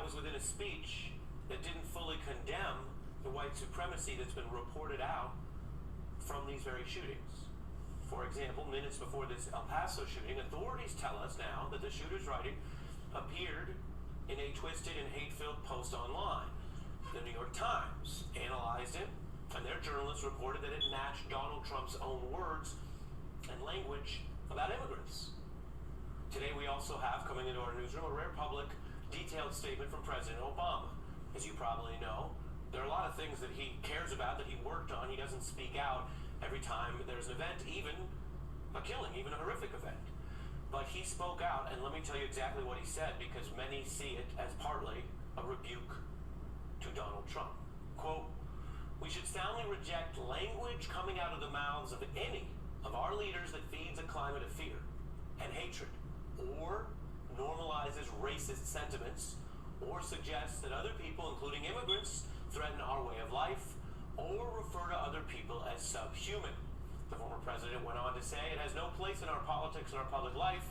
was within a speech that didn't fully condemn the white supremacy that's been reported out from these very shootings. For example, minutes before this El Paso shooting, authorities tell us now that the shooter's writing appeared in a twisted and hate-filled post online. The New York Times analyzed it, and their journalists reported that it matched Donald Trump's own words and language about immigrants. Today we also have, coming into our newsroom, a rare public, detailed statement from President Obama. As you probably know, there are a lot of things that he cares about, that he worked on. He doesn't speak out every time there's an event, even a killing, even a horrific event. But he spoke out, and let me tell you exactly what he said, because many see it as partly a rebuke to Donald Trump. Quote, "We should soundly reject language coming out of the mouths of any of our leaders that feeds a climate of fear and hatred, or normalizes racist sentiments, or suggests that other people, including immigrants, threaten our way of life, or refer to other people as subhuman." The former president went on to say, "It has no place in our politics and our public life,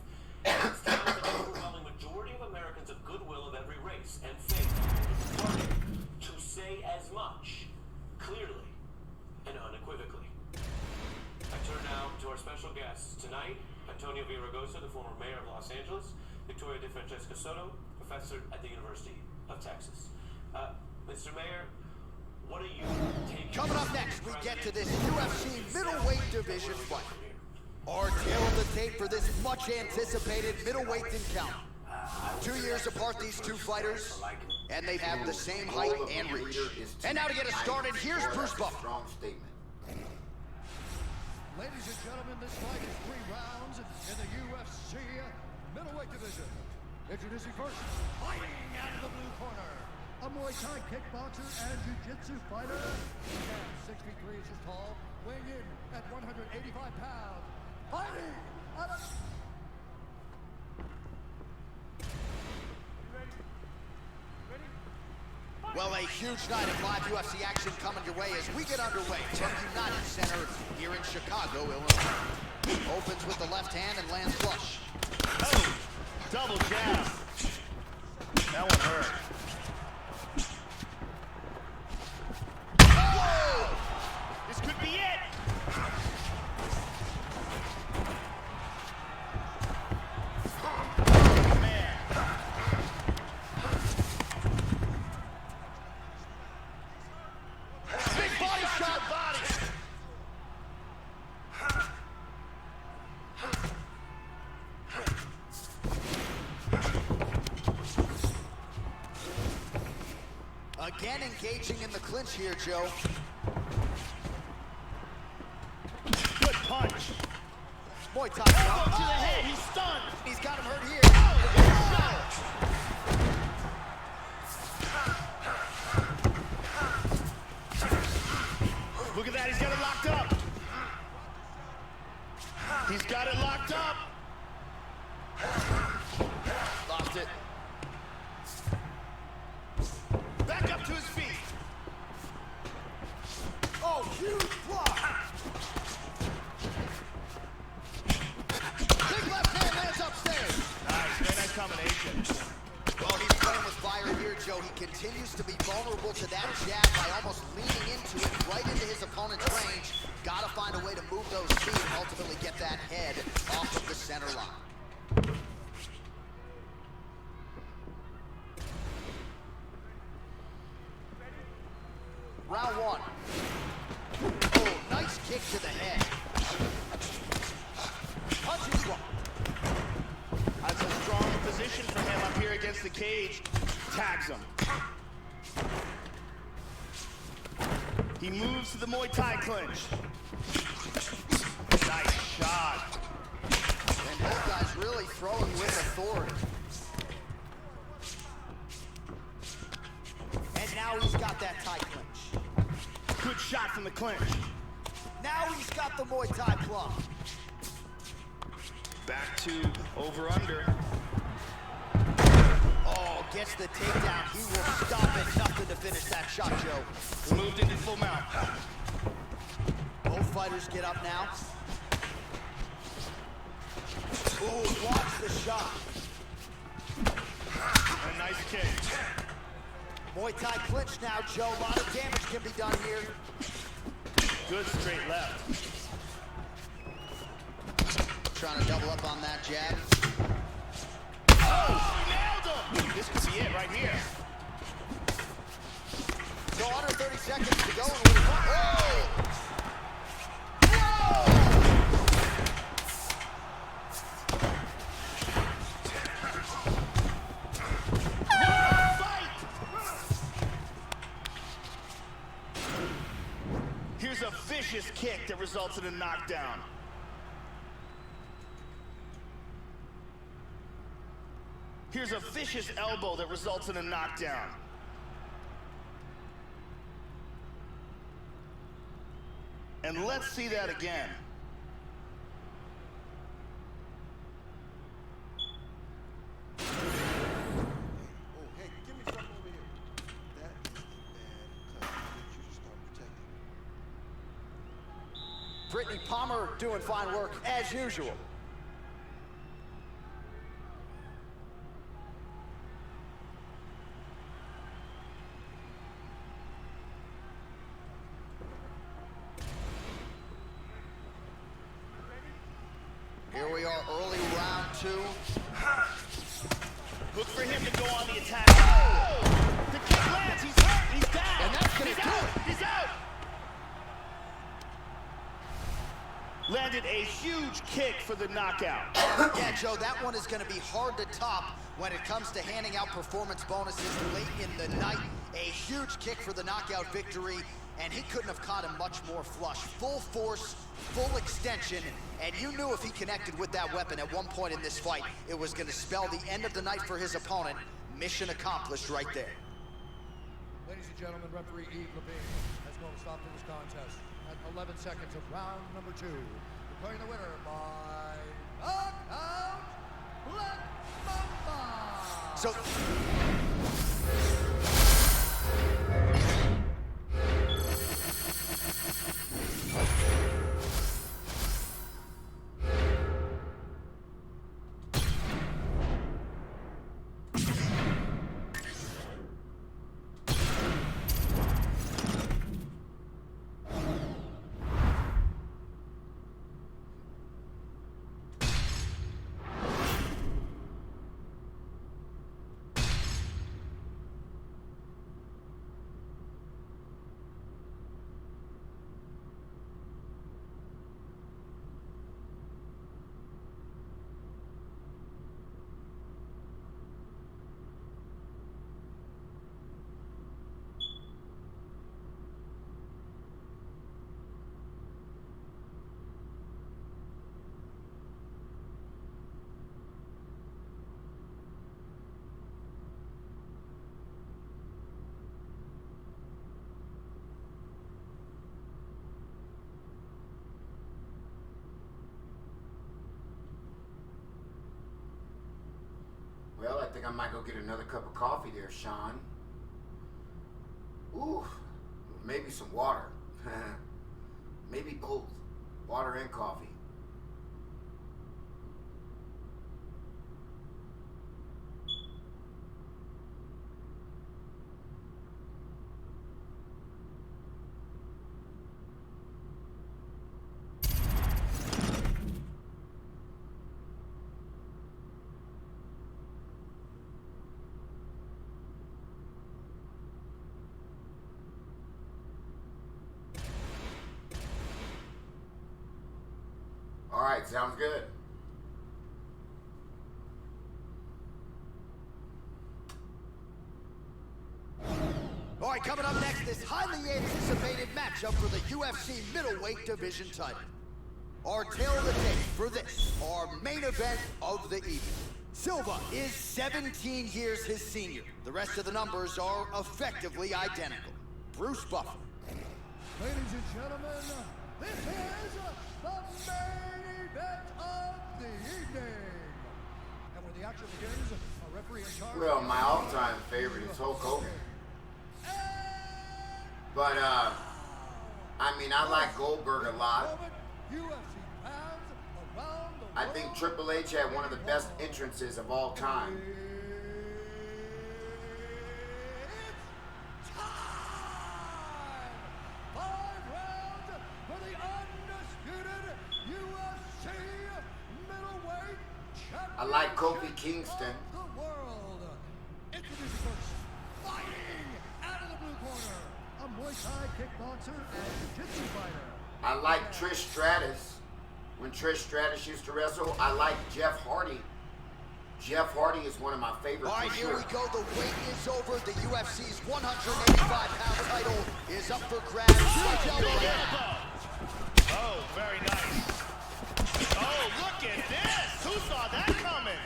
and it's time for the overwhelming majority of Americans of goodwill of every race and faith to say as much clearly and unequivocally." I turn now to our special guests tonight: Antonio Villaraigosa, the former mayor of Los Angeles; Victoria De Francesca Soto, professor at the University of Texas. Mr. Mayor, what are you taking? Coming up next, we get to this UFC middleweight division fight. Our tale of the tape for this much anticipated middleweight encounter. 2 years apart, these two fighters, and they have the same height and reach. And now to get us started, here's Bruce Buffer. Strong statement. Ladies and gentlemen, this fight is 3 rounds in the UFC middleweight division. Introducing first, fighting out of the blue corner, a Muay Thai kickboxer and jiu-jitsu fighter. He stands 63 inches tall, weighing in at 185 pounds. Fighting out of... Well, a huge night of live UFC action coming your way as we get underway from United Center here in Chicago, Illinois. Opens with the left hand and lands flush. Oh, double jab. That one hurt. Oh! This could be it. Oh, man. Big body shot. Body. Again engaging in the clinch here, Joe. Good punch. Muay Thai. Elbow to the head. He's stunned. He's got him hurt here. Look at that. He's got it locked up. He's got it locked up. Lost it. Back up to his feet. Oh, huge block. Big left hand lands upstairs. Nice, very nice combination. Well, he's playing with fire here, Joe. He continues to be vulnerable to that jab by almost leaning into it right into his opponent's range. Gotta find a way to move those feet and ultimately get that head off of the center line. Round 1. Oh, nice kick to the head. Punches blocked. That's a strong position for him up here against the cage. Tags him. He moves to the Muay Thai clinch. Nice shot. And both guys really throwing with authority. And now he's got that Thai clinch. Good shot from the clinch. Now he's got the Muay Thai plug. Back to over-under. Oh, gets the takedown. He will stop at nothing to finish that shot, Joe. Moved into full mount. Both fighters get up now. Ooh, blocks the shot. And a nice kick. Muay Thai clinch now, Joe. A lot of damage can be done here. Good straight left. Trying to double up on that jab. Oh, nailed him! This could be it right here. So under 30 seconds to go. And whoa! Here's a vicious kick that results in a knockdown. Here's a vicious elbow that results in a knockdown. And let's see that again. Brittany Palmer doing fine work as usual. Here we are, early round 2. Look for him to go on the attack. Oh! The kick lands, he's hurt, he's down. And that's gonna do it. He's out. Landed a huge kick for the knockout. Yeah, Joe, that one is going to be hard to top when it comes to handing out performance bonuses late in the night. A huge kick for the knockout victory, and he couldn't have caught him much more flush. Full force, full extension, and you knew if he connected with that weapon at one point in this fight, it was going to spell the end of the night for his opponent. Mission accomplished right there. Ladies and gentlemen, referee Yves Levine has called a stop to this contest at 11 seconds of round number 2. Declaring the winner by knockout, Black Mamba. So... Well, I think I might go get another cup of coffee there, Sean. Ooh, maybe some water. Maybe both, water and coffee. All right, sounds good. All right, coming up next, this highly anticipated matchup for the UFC middleweight division title. Our tale of the tape for this, our main event of the evening. Silva is 17 years his senior. The rest of the numbers are effectively identical. Bruce Buffer. Ladies and gentlemen, this is the main event of the evening. And when the action begins, a referee in charge. Well, my all-time favorite is Hulk Hogan. But, I mean, I like Goldberg a lot. I think Triple H had one of the best entrances of all time. I like Kofi Kingston. The world. Introducing first, fighting out of the blue corner, a Muay Thai kickboxer and jiu-jitsu fighter. I like Trish Stratus. When Trish Stratus used to wrestle, I like Jeff Hardy. Jeff Hardy is one of my favorites. All right, for here sure. we go. The wait is over. The UFC's 185-pound title is up for grabs. Oh, very nice. Oh, look at this. Who saw that coming?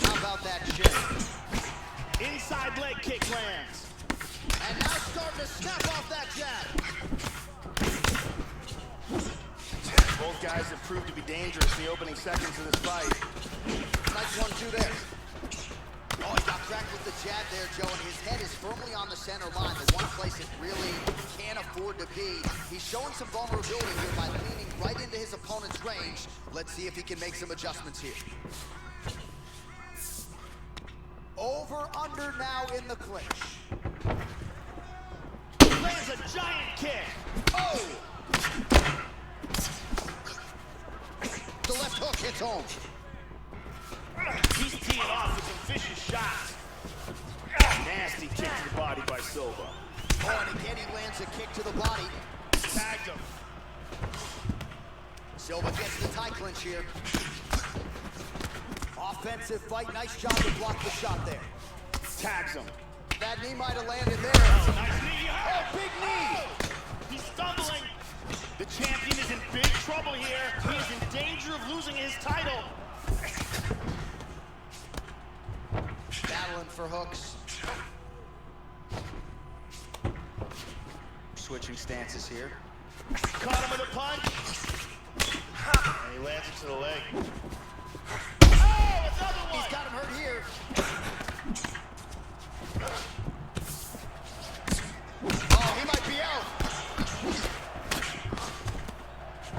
How about that shit? Inside leg kick lands. And now starting to snap off that jab. Both guys have proved to be dangerous in the opening seconds of this fight. Nice 1-2 there. Oh, he got cracked with the jab there, Joe, and his head is firmly on the center line, the one place it really can't afford to be. He's showing some vulnerability here by leaning right into his opponent's range. Let's see if he can make some adjustments here. Over, under now in the clinch. Lands a giant kick. Oh! The left hook hits home. He's teeing off with some vicious shots. Nasty kick to the body by Silva. Oh, and again he lands a kick to the body. Tagged him. Silva gets the tie clinch here. Offensive fight, nice job to block the shot there. Tags him. That knee might have landed there. Oh, nice knee. Oh, big knee! Oh, he's stumbling. The champion is in big trouble here. He is in danger of losing his title. Battling for hooks. Switching stances here. Caught him with a punch. And he lands it to the leg. Oh, another one! He's got him hurt here. Oh, he might be out.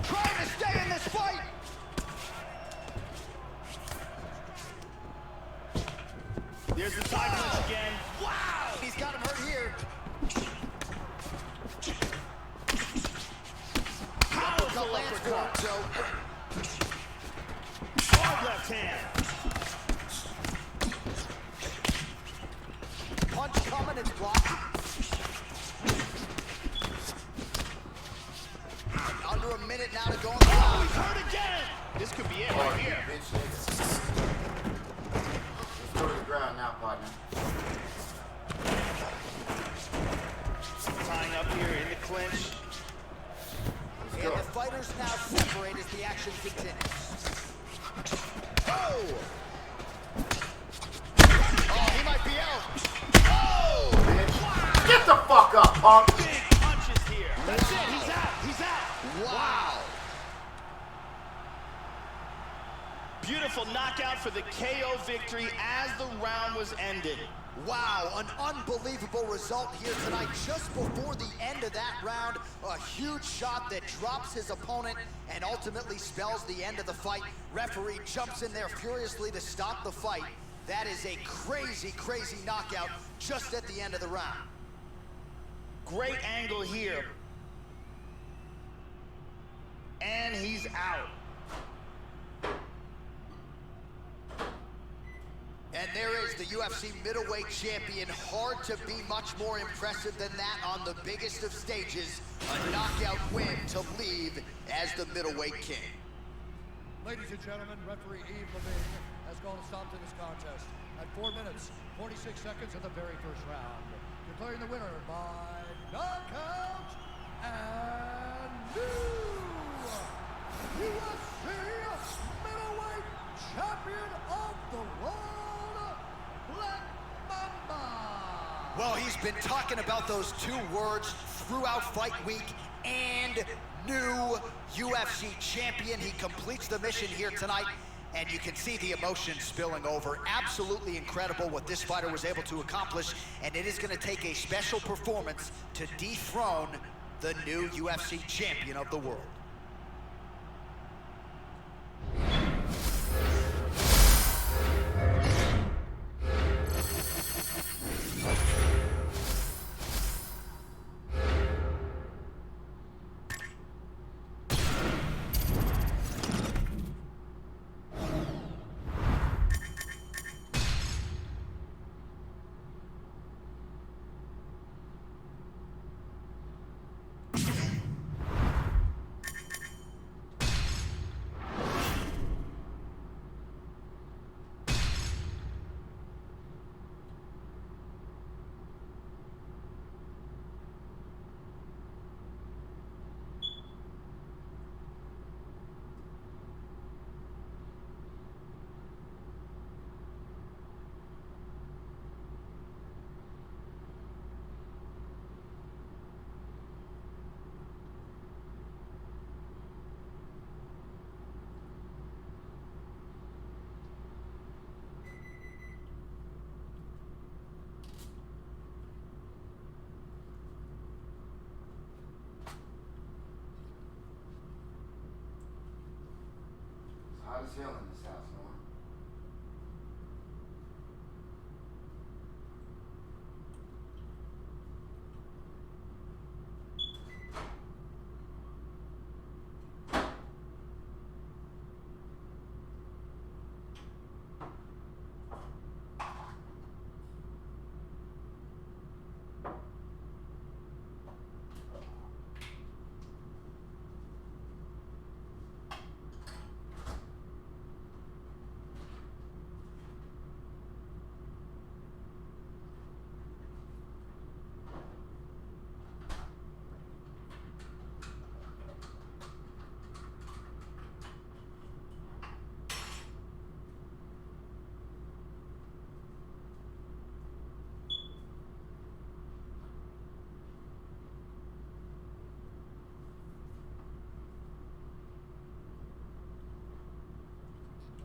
Trying to stay in this fight. There's the tie punch again. Wow! He's got him hurt here. Powerful Lance uppercut. Joe. Hard left hand. Punch coming, it's blocked. Under a minute now to go on the Oh, round. he's hurt again. This could be it Oh, right you here. bitch nigga. Let's go to the ground now, partner. Tying up here in the clinch. And the fighters now separate as the action continues. Oh! Oh, he might be out. Oh! Bitch. Get the fuck up, punk! Big punches here. That's it. He's out. He's out. Wow! Beautiful knockout for the KO victory as the round was ended. Wow, an unbelievable result here tonight. Just before the end of that round, a huge shot that drops his opponent and ultimately spells the end of the fight. Referee jumps in there furiously to stop the fight. That is a crazy, crazy knockout just at the end of the round. Great angle here. And he's out. And there is the UFC middleweight champion. Hard to be much more impressive than that on the biggest of stages. A knockout win to leave as the middleweight king. Ladies and gentlemen, referee Yves Levine has called a stop to this contest at 4 minutes, 46 seconds of the very first round. Declaring the winner by knockout and new UFC middleweight champion of the world, Black Mamba. Well, he's been talking about those two words throughout fight week, and new UFC champion. He completes the mission here tonight, and you can see the emotion spilling over. Absolutely incredible what this fighter was able to accomplish, and it is going to take a special performance to dethrone the new UFC champion of the world. Hot as hell in this house, Norm.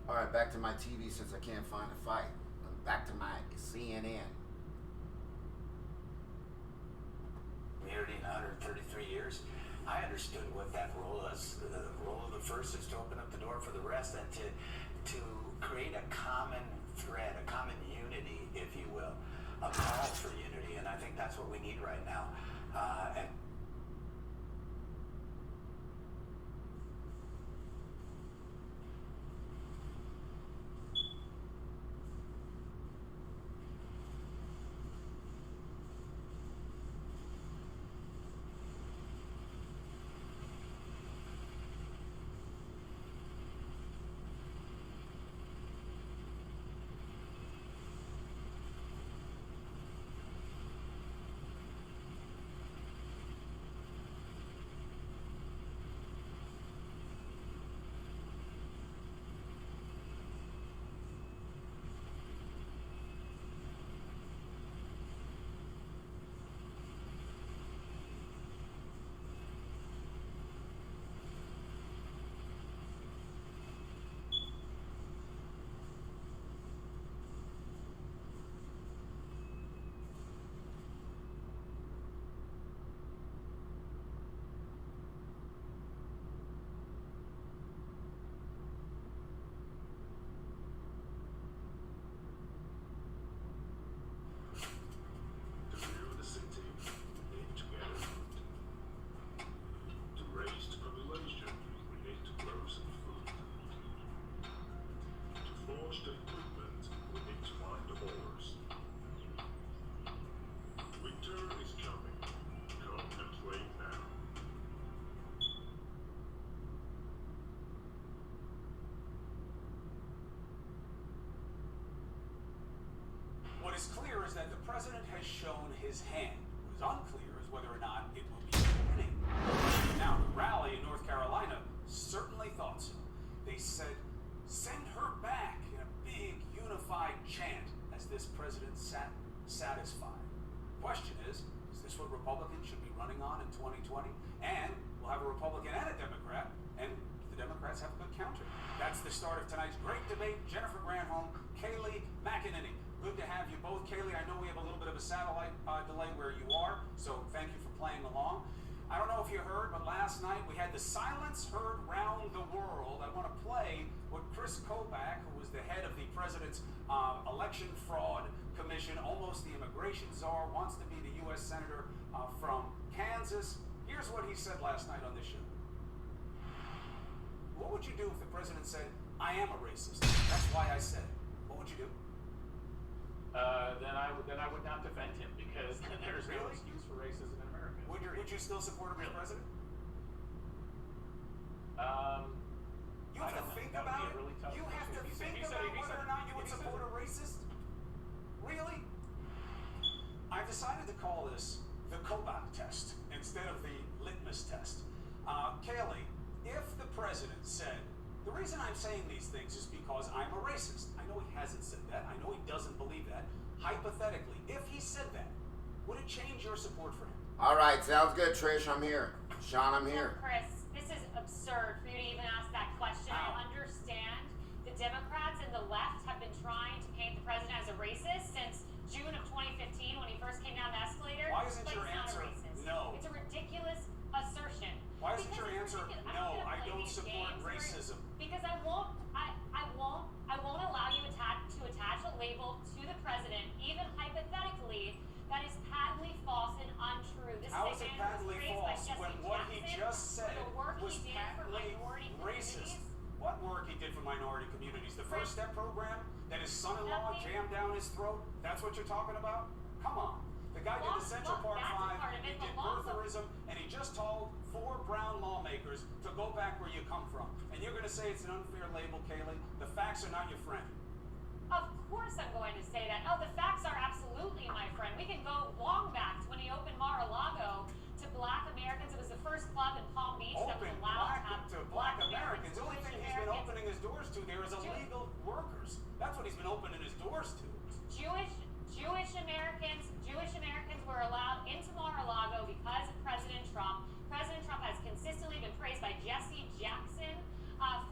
All right, back to my TV since I can't find a fight. Back to my CNN. Community in 133 years. I understood what that role is. The role of the first is to open up the door for the rest and to create a common thread, a common unity, if you will, a call for unity, and I think that's what we need right now. And what is clear is that the president has shown his hand. What is unclear is whether or not it will be winning. Now, the rally in North Carolina certainly thought so. They said, send her back in a big unified chant as this president sat satisfied. Question is this what Republicans should be running on in 2020? And we'll have a Republican and a Democrat, and the Democrats have a good counter. That's the start of tonight's great debate. Jennifer Granholm, Kayleigh McEnany. Good to have you both. Kayleigh, I know we have a little bit of a satellite delay where you are, so thank you for playing along. I don't know if you heard, but last night we had the silence heard round the world. I want to play what Chris Kobach, who was the head of the president's election fraud commission, almost the immigration czar, wants to be the U.S. Senator from Kansas. Here's what he said last night on this show. What would you do if the president said, I am a racist? That's why I said it. What would you do? Then I would not defend him because there's no excuse for racism in America. Would you still support him as president? You have to think about it. You have to think about whether or not you would support a racist. Really? I've decided to call this the Kobach test instead of the litmus test. Kayleigh, if the president said, the reason I'm saying these things is because I'm a racist. I know he hasn't said that. I know he doesn't believe that. Hypothetically, if he said that, would it change your support for him? All right, sounds good, Trish. I'm here. Sean, I'm here. Chris, this is absurd for you to even ask that question. I understand the Democrats and the left have been trying to paint the president as a racist since June of 2015 when he first came down the escalator. Why isn't but your he's answer not a racist. no? It's a ridiculous assertion. Why isn't Because your it's answer ridiculous. no? I I'm not gonna play don't these support games racism. because I won't. president, even hypothetically, that is patently false and untrue. This How is it man patently was praised by false Jesse when what he Jackson just said for the work was he did for patently minority racist? communities? What work he did for minority communities? The First Step program that his son-in-law Nothing. jammed down his throat? That's what you're talking about? Come on. The guy did the Central Park that's a 5, part of he it, did but also- birtherism, and he just told 4 brown lawmakers to go back where you come from. And you're going to say it's an unfair label, Kaylee? The facts are not your friend. Of course I'm going to say that. Oh, the facts are absolutely my friend. We can go long back to when he opened Mar-a-Lago to Black Americans. It was the first club in Palm Beach that was Open allowed to have to Black Americans. The only Jewish thing he's been Americans. opening his doors to there is illegal workers. That's what he's been opening his doors to. Jewish Americans were allowed into Mar-a-Lago because of President Trump. President Trump has consistently been praised by Jesse Jackson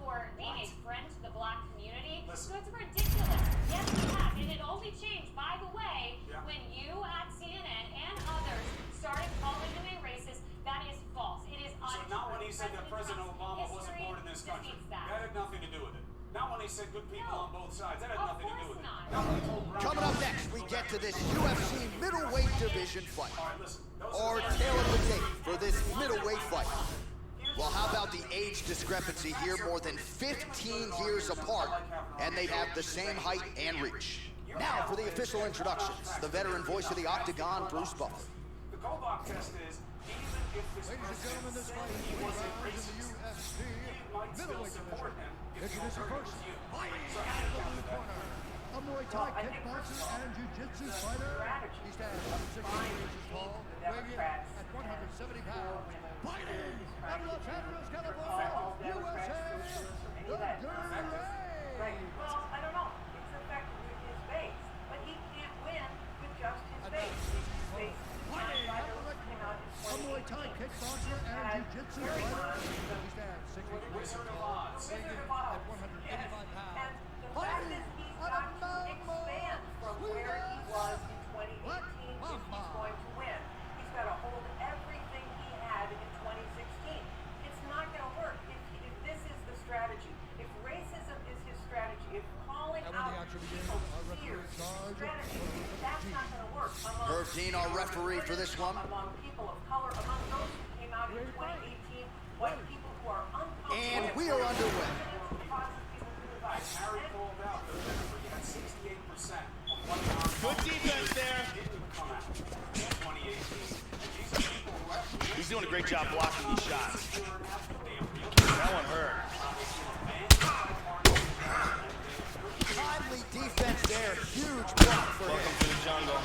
for being a friend to the Black community. Listen. So it's ridiculous. Yes, he has. And it only changed, by the way, Yeah. when you at CNN and others started calling him a racist. That is false. It is So untrue. not when he said that President Trump's Obama wasn't history born in this country. defeats that. That had nothing to do with it. Not when he said good people No. on both sides. That had Of nothing to do course with not. it. Not when he told brown Coming up people next, we go get back to where this you come UFC middleweight division fight. from. All right, listen. Those Our are the tale of the tape for this middleweight fight. Well, how about the age discrepancy here? More than 15 years apart, and they have the same height and reach. Now for the official introductions, the veteran voice of the Octagon, Bruce Butler. The Kobach test is, even if this Ladies and person gentlemen, this said fight is he 3 was a rounds in the racist, UFC he might still middleweight support division. him if the Introducing alternative first, was you. fighting So out how do of you the counter blue that? corner, a Muay Thai kickboxer and jiu-jitsu fighter. He stands 160 inches tall, weighing in at 170 pounds. Fighting out of Los Angeles, California, USA, the Dirty Ray. Well, I don't know. It's effective with his base, but he can't win with just his base. His base Fighting out of the red corner, a Muay Thai kickboxer and jiu-jitsu fighter. He stands 6 feet Wizard of tall, Oz. weighing in at 185 pounds. And the fact Fighting is he's out got of to Mammo expand from where he was in 2018 if he's going to win. He's got to hold everything he had in 2016. It's not going to work if this is the strategy. If racism is his strategy, if calling And when the out action begins, people's our referee fears in charge, strategy, that's not going to work. Herb Dean, our referee for this one. Among people of color, among those who came out in 2018, white people who are uncomfortable. And we are underway. Harry called out that he had 68% of what Good defense there. didn't come out in 2018. And these are people who actually He's doing a great job blocking these shots. damn That one hurt. Timely defense there, huge block for Welcome him. to the jungle.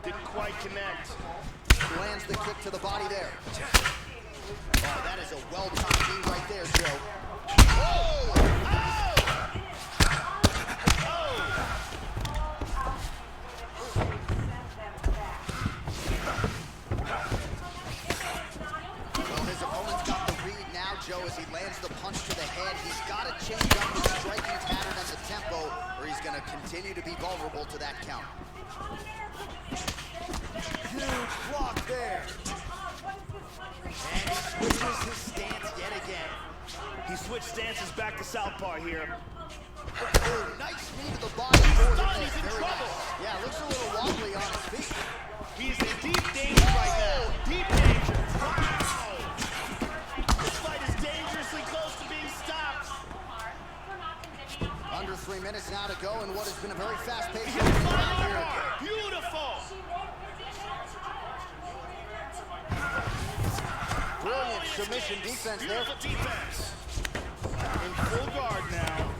Didn't quite connect. Lands the kick to the body there. Oh, that is a well-timed knee right there, Joe. Oh! Well, his opponent's got the read now, Joe, as he lands the punch to the head. He's got to change up his striking pattern and the tempo, or he's going to continue to be vulnerable to that count. Huge block there. And he switches his stance yet again. He switched stances back to southpaw here. Oh, nice knee to the body. Forward done. there. He's in Very trouble. nice. Yeah, looks a little wobbly on his feet. He's in deep danger right now. Deep danger. Wow! This fight is dangerously close to being stopped. Under 3 minutes now to go in what has been a very fast-paced His opening round final here. arm. Beautiful. Brilliant submission defense there. Beautiful defense. In full guard now.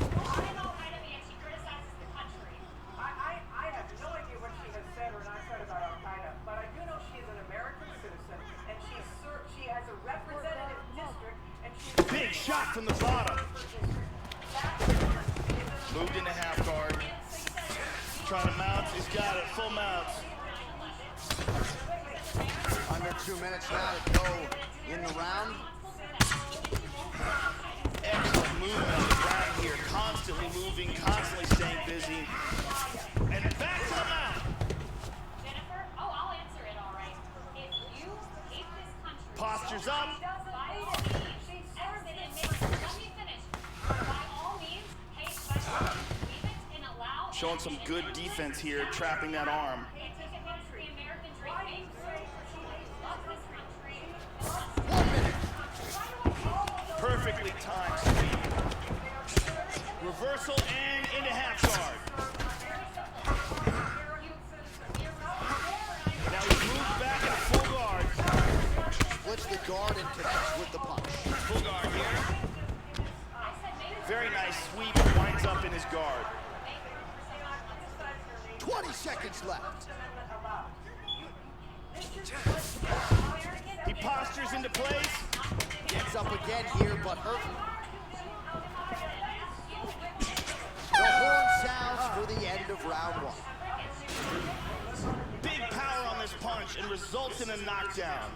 I have no idea what she has said or not said about Al-Qaeda, but I do know she is an American citizen, and she has a representative district, and she's Big shot from the bottom. Moved into half guard. Trying to mount. He's got it. Full mount. Under 2 minutes now to go in the round. Excellent movement on the ground here. Constantly moving, constantly staying busy. And back to the mount. Jennifer, I'll answer it all right. If you hate this country, Postures up. by all means, exit and make, let me finish. By all means, hate, but leave it and allow showing some good defense here, trapping that arm. Perfectly timed speed. Reversal and into half guard. Now he moves back into full guard. Splits the guard and connects with the punch. Full guard here. Very nice sweep, winds up in his guard. 20 seconds left. He postures into place. Gets up again here, but hurt. The horn sounds for the end of round one. Big power on this punch and results in a knockdown.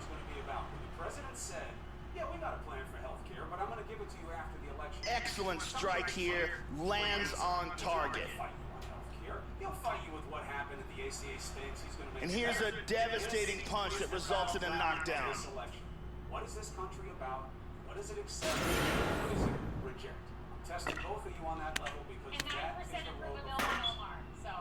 The president said, yeah, we got a plan for healthcare, but I'm going to give it to you after the election. Excellent strike here, lands on target. He'll fight you with what happened at the ACA stakes. He's going to make. And here's a devastating punch that results in a knockdown. What is this country about? What does it accept? What does it reject? I'm testing both of you on that level because and that is 9% the road improvement before on us. Omar, so.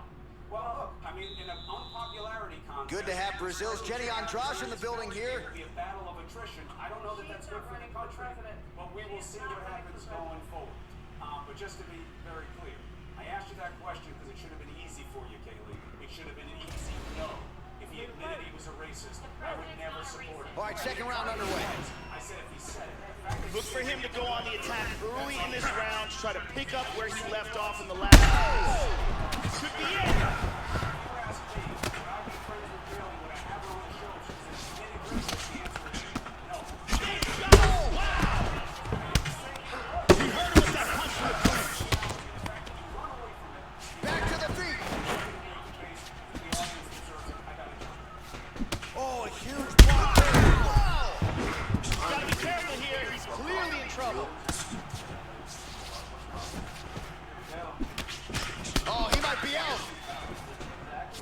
Well, look, I mean, in an unpopularity contest. Good to have Brazil's Jenny Andrade in the building here. It'll be a battle of attrition. I don't know that that's good for the country, but we will see what happens going forward. But just to be very clear, I asked you that question because it should have been easy for you, Kaylee. It should have been an easy no. If he admitted he was a racist, I would never support it. All right, second round underway. I said if he said it. Look for him to go on the attack early in this round to try to pick up where he left off in the last phase. Could be it.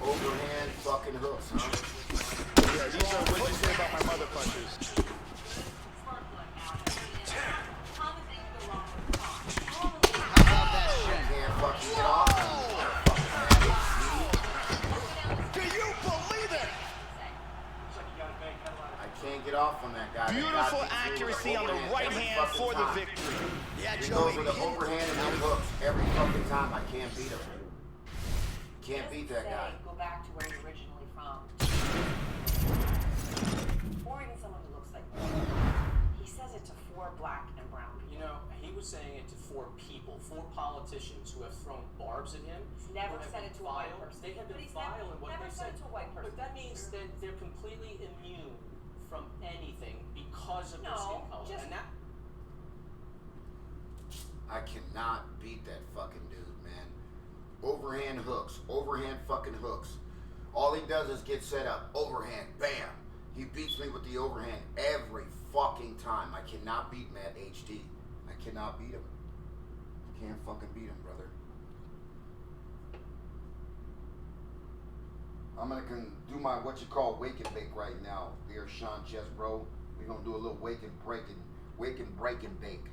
Overhand fucking hooks, huh? Yeah, these are what you say about my mother punches. How about that shit? Can't fucking get off. Do you believe it? I can't get off on that guy. Beautiful accuracy on the right hand for the victory. Yeah, He Joey. goes with the overhand and then hooks every fucking time. I can't beat him. Can't beat that guy. Go back to where you're originally from. Or even someone who looks like me. He says it to 4 black and brown people. You know, he was saying it to 4 people, 4 politicians who have thrown barbs at him. He's never said it to a white person. They have But been he's vile in what never they said said. it to a white person. But that means that they're completely immune from anything because of their skin color. just- And that I cannot beat that fucking dude, man. Overhand hooks, overhand fucking hooks. All he does is get set up, overhand, bam. He beats me with the overhand every fucking time. I cannot beat Matt HD. I cannot beat him. Can't fucking beat him, brother. I'm gonna do my what you call wake and bake right now. Here, Sean Chess, bro. We're gonna do a little wake and break and bake.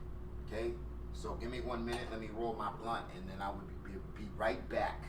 Okay? So give me 1 minute, let me roll my blunt, and then I will be right back.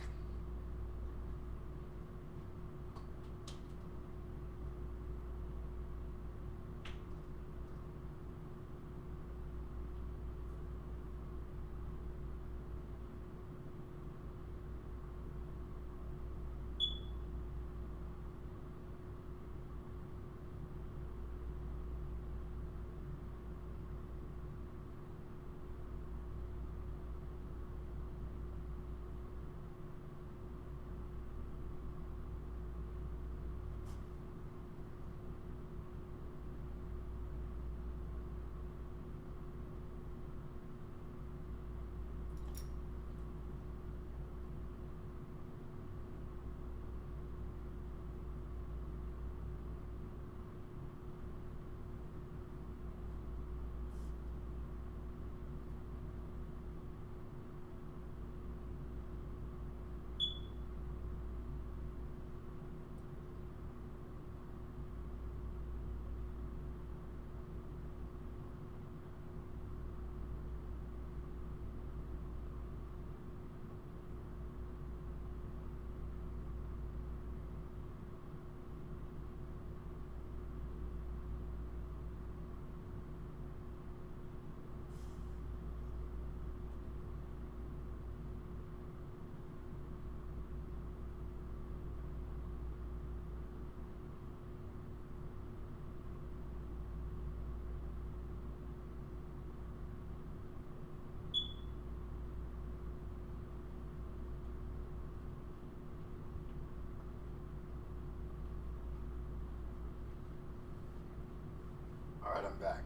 back.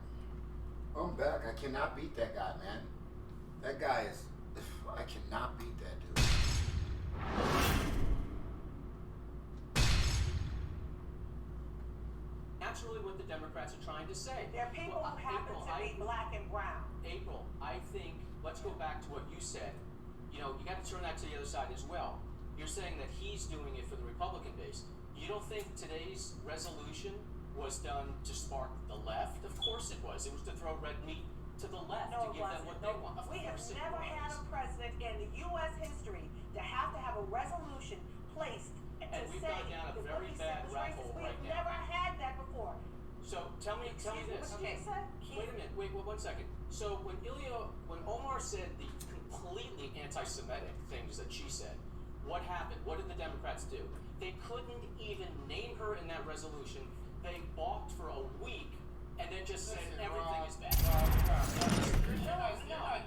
I'm back. I cannot beat that guy, man. That guy is... I cannot beat that dude. Naturally, what the Democrats are trying to say. There are people who happen to be black and brown. April, I think, let's go back to what you said. You know, you got to turn that to the other side as well. You're saying that he's doing it for the Republican base. You don't think today's resolution was done to spark the left? Of course it was. It was to throw red meat to the left No, to give them what they want. Of we have course it never had was. a president in the U.S. history to have a resolution placed And to we've say gone down a that very what he bad said was rat racist. hole We right have now. never had that before. So tell me Excuse me, this. what did you say? Wait a minute. Wait 1 second. So when Omar said the completely anti-Semitic things that she said, what happened? What did the Democrats do? They couldn't even name her in that resolution. They balked for a week and then just said everything is bad.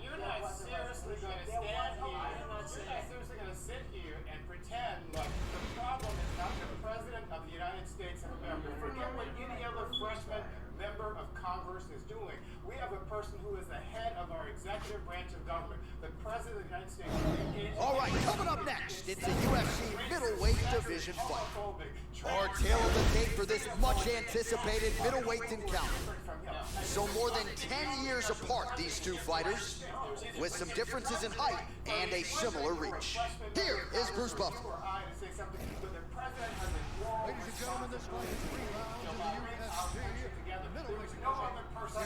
You're not seriously going to stand here. You're not seriously going to sit here and pretend like the problem is not the President of the United States of America. Forget what any other freshman member of Congress is doing. We have a person who is the head of our executive branch of government, the President of the United States. All right, coming up next, it's a UFC middleweight division fight. Our tale of the tape for this much-anticipated middleweight encounter. So more than 10 years apart, these two fighters, with some differences in height and a similar reach. Here is Bruce Buffer. Ladies and gentlemen, this fight is 3 rounds in the UFC middleweight division. First,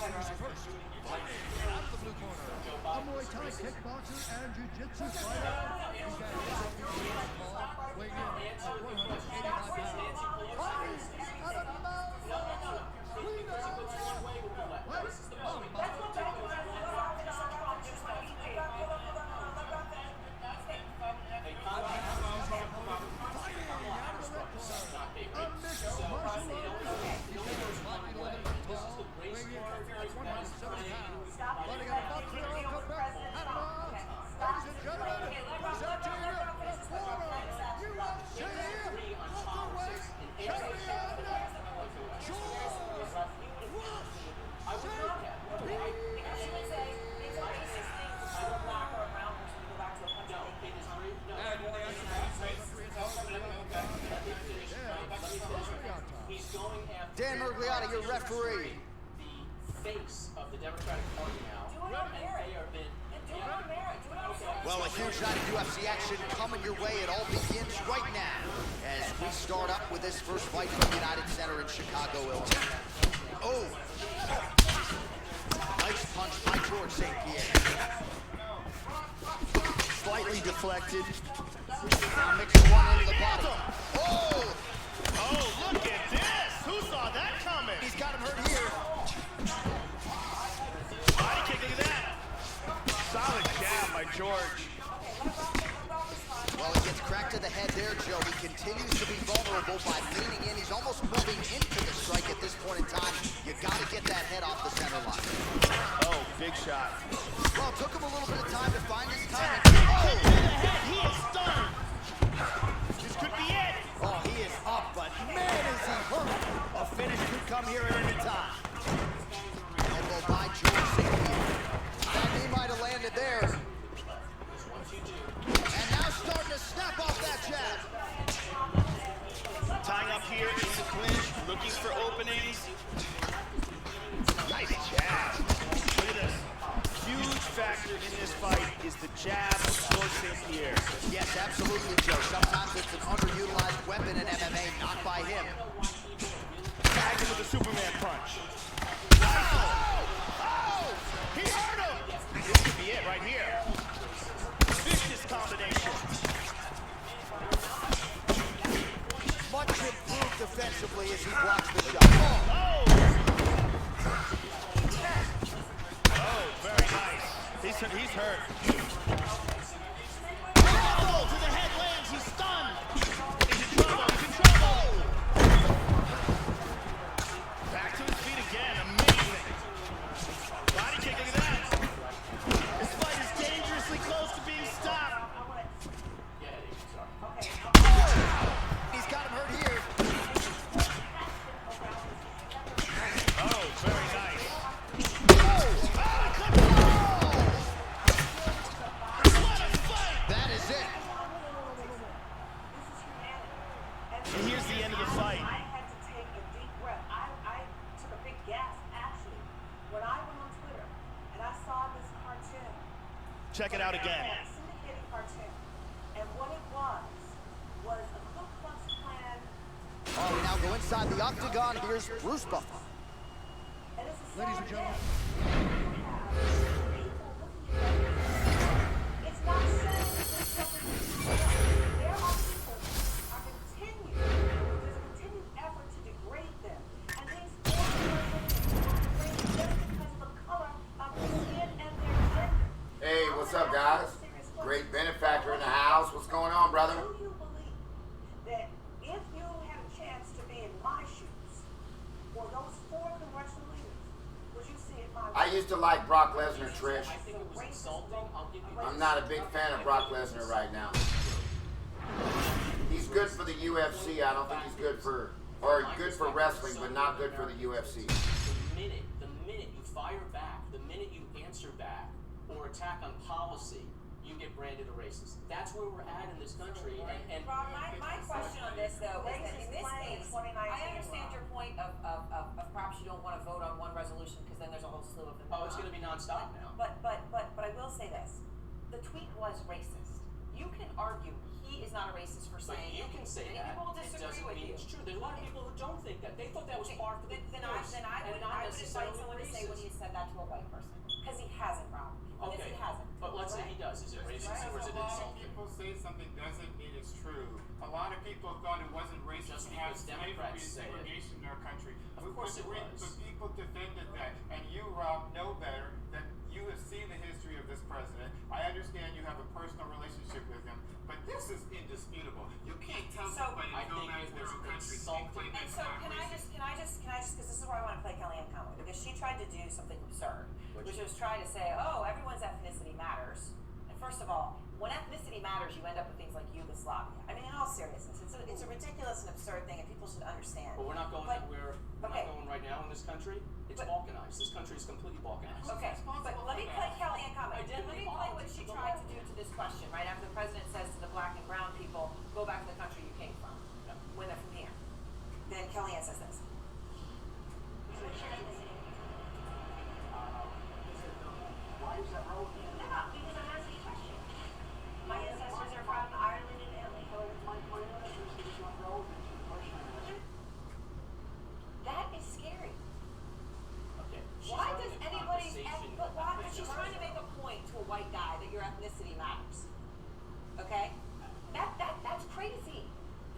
fighting out of the blue corner, a Muay Thai kickboxer and jiu-jitsu fighter. He stands 70 years tall, weighing in at 185 pounds. Fighting out of Mount Dan Mergliotta, your referee. The face of the Democratic Party now. And they are been. Well, a huge night of UFC action coming your way. It all begins right now as we start up with this first fight from United Center in Chicago, Illinois. Oh! Nice punch by George St. Pierre. Slightly deflected. Now mixing one into the bottom. Oh! Oh, look at this! Who saw that coming? He's got him hurt here. Body kick, look at that. Solid jab by George. Well, he gets cracked to the head there, Joe. He continues to be vulnerable by leaning in. He's almost moving into the strike at this point in time. You got to get that head off the center line. Oh, big shot. Well, it took him a little bit of time to find his timing. Kick to the head. He is stunned. This could be it. Oh, he is up, but man, is he hurt. A finish could come here at any time. Elbow by George St. Pierre. That knee might have landed there. And now starting to snap off that jab. Tying up here in the clinch, looking for openings. Nice jab. Look at this. Huge factor in this fight is the jab of George St. Pierre. Yes, absolutely, Joe. Sometimes it's an underutilized weapon in MMA, not by him. Tagged him with a Superman punch. Oh! He hurt him! This could be it right here. Vicious combination. Much improved defensively as he blocks the shot. Oh! Oh, very nice. He's hurt. Elbow to the head lands. He's stunned. He's in trouble. He's in trouble. Back to his feet again. Amazing. Body kick. Look at that. This fight is dangerously close to being stopped. He's got him hurt here. Oh, very nice. out again. Syndicated cartoon. And what it was a Ku Klux Klan. Oh, we now go inside the octagon. Here's Bruce Buffer. And it's a Ladies and sad gentlemen. day. It's not saying that this something there are people are continuing. There's a continued effort to degrade them. And these organizations are degrading them because of the color of their skin and their gender. Hey, what's up, guys? Great benefactor in the house. What's going on, brother? Do you believe that if you had a chance to be in my shoes, or those 4 congressional leaders, would you see it my way? I used to like Brock Lesnar, Trish. I think it was insulting. I'll give you I'm not a big fan of Brock Lesnar right now. He's good for the UFC. I don't think he's good for, or good for wrestling, but not good for the UFC. The minute you fire back, the minute you answer back, or attack on policy, you get branded a racist. That's where we're at in this country. And Rob, my question on this, though, is that in this case, I understand your point of perhaps you don't want to vote on one resolution because then there's a whole slew of them. it's going to be nonstop now. But I will say this: the tweet was racist. You can argue he is not a racist for But saying you it. can say Many that. people It disagree doesn't with mean you. it's true. There's a lot of people who don't think that. They thought that was part of the Then course, I would invite someone to say when he said that to a white person because he hasn't, Rob. Because Okay, he hasn't. but let's say he does. Is it racist or is it A lot of insulting? people say something doesn't mean it's true. A lot of people thought it wasn't racist Just to have because slavery Democrats and say it. segregation in our country. Of course it was. But people defended that. And you, Rob, know better that you have seen the history of this president. I understand you have a personal relationship with him, but this is indisputable. You can't tell somebody I to go think back it to their was own country insulting. claim And it's so not can I racist. just, because this is where I want to play Kellyanne Conway, because she tried to do something absurd, Which which was try to say, oh, everyone's ethnicity matters. And first of all, when ethnicity matters, you end up with things like Yugoslavia. I mean, in all seriousness, it's a ridiculous and absurd thing, and people should understand. But we're not going anywhere. We're okay. not going right now in this country. It's balkanized. This country is completely balkanized. Okay, but let me play Kellyanne Conway. Let me play what she Identity tried to do to this question, right after the president says to the black and brown people, go back to the country you came from, when they're from here. Then Kellyanne says this. Why is that relevant? No, because I'm asking a question. My ancestors are from Ireland and Italy. My ethnicity is not relevant to the question I'm asking. That is scary. Okay. Why does anybody's but why? Because she's trying to make a point to a white guy that your ethnicity matters. Okay? That's crazy.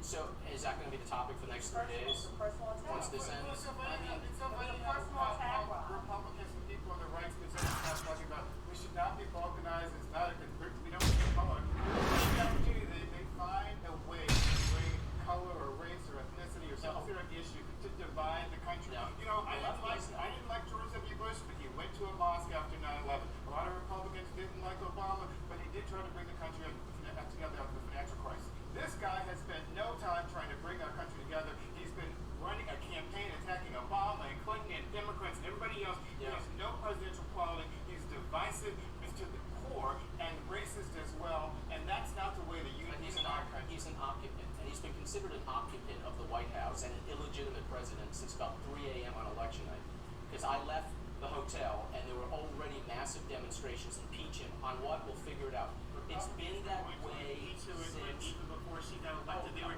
So is that going to be the topic for the next 3 days? Personal attack. Once this ends? It's so funny personal how attack, Rob. Republicans and people on the right specifically are talking about we should not be balkanized. It's not we don't need color. The opportunity they find a way to bring color or race or ethnicity or some sort of issue to divide the country. No. You know, I didn't like George W. Bush, but he went to a mosque after 9/11. A lot of Republicans didn't like Obama, but he did try to bring the country together after the financial crisis. This guy has spent no time trying to bring our country together. He's been running a campaign attacking Obama and Clinton and Democrats and everybody else. Yeah. He has no presidential quality. He's divisive to the core and racist as well. And that's not the way the But union in our country. he's an occupant, and he's been considered an occupant of the White House and an illegitimate president since about 3 a.m. on election night. Because I left the hotel, and there were already massive demonstrations to impeach him. On what? We'll figure it out. It's been that way since... Even before she got elected, they were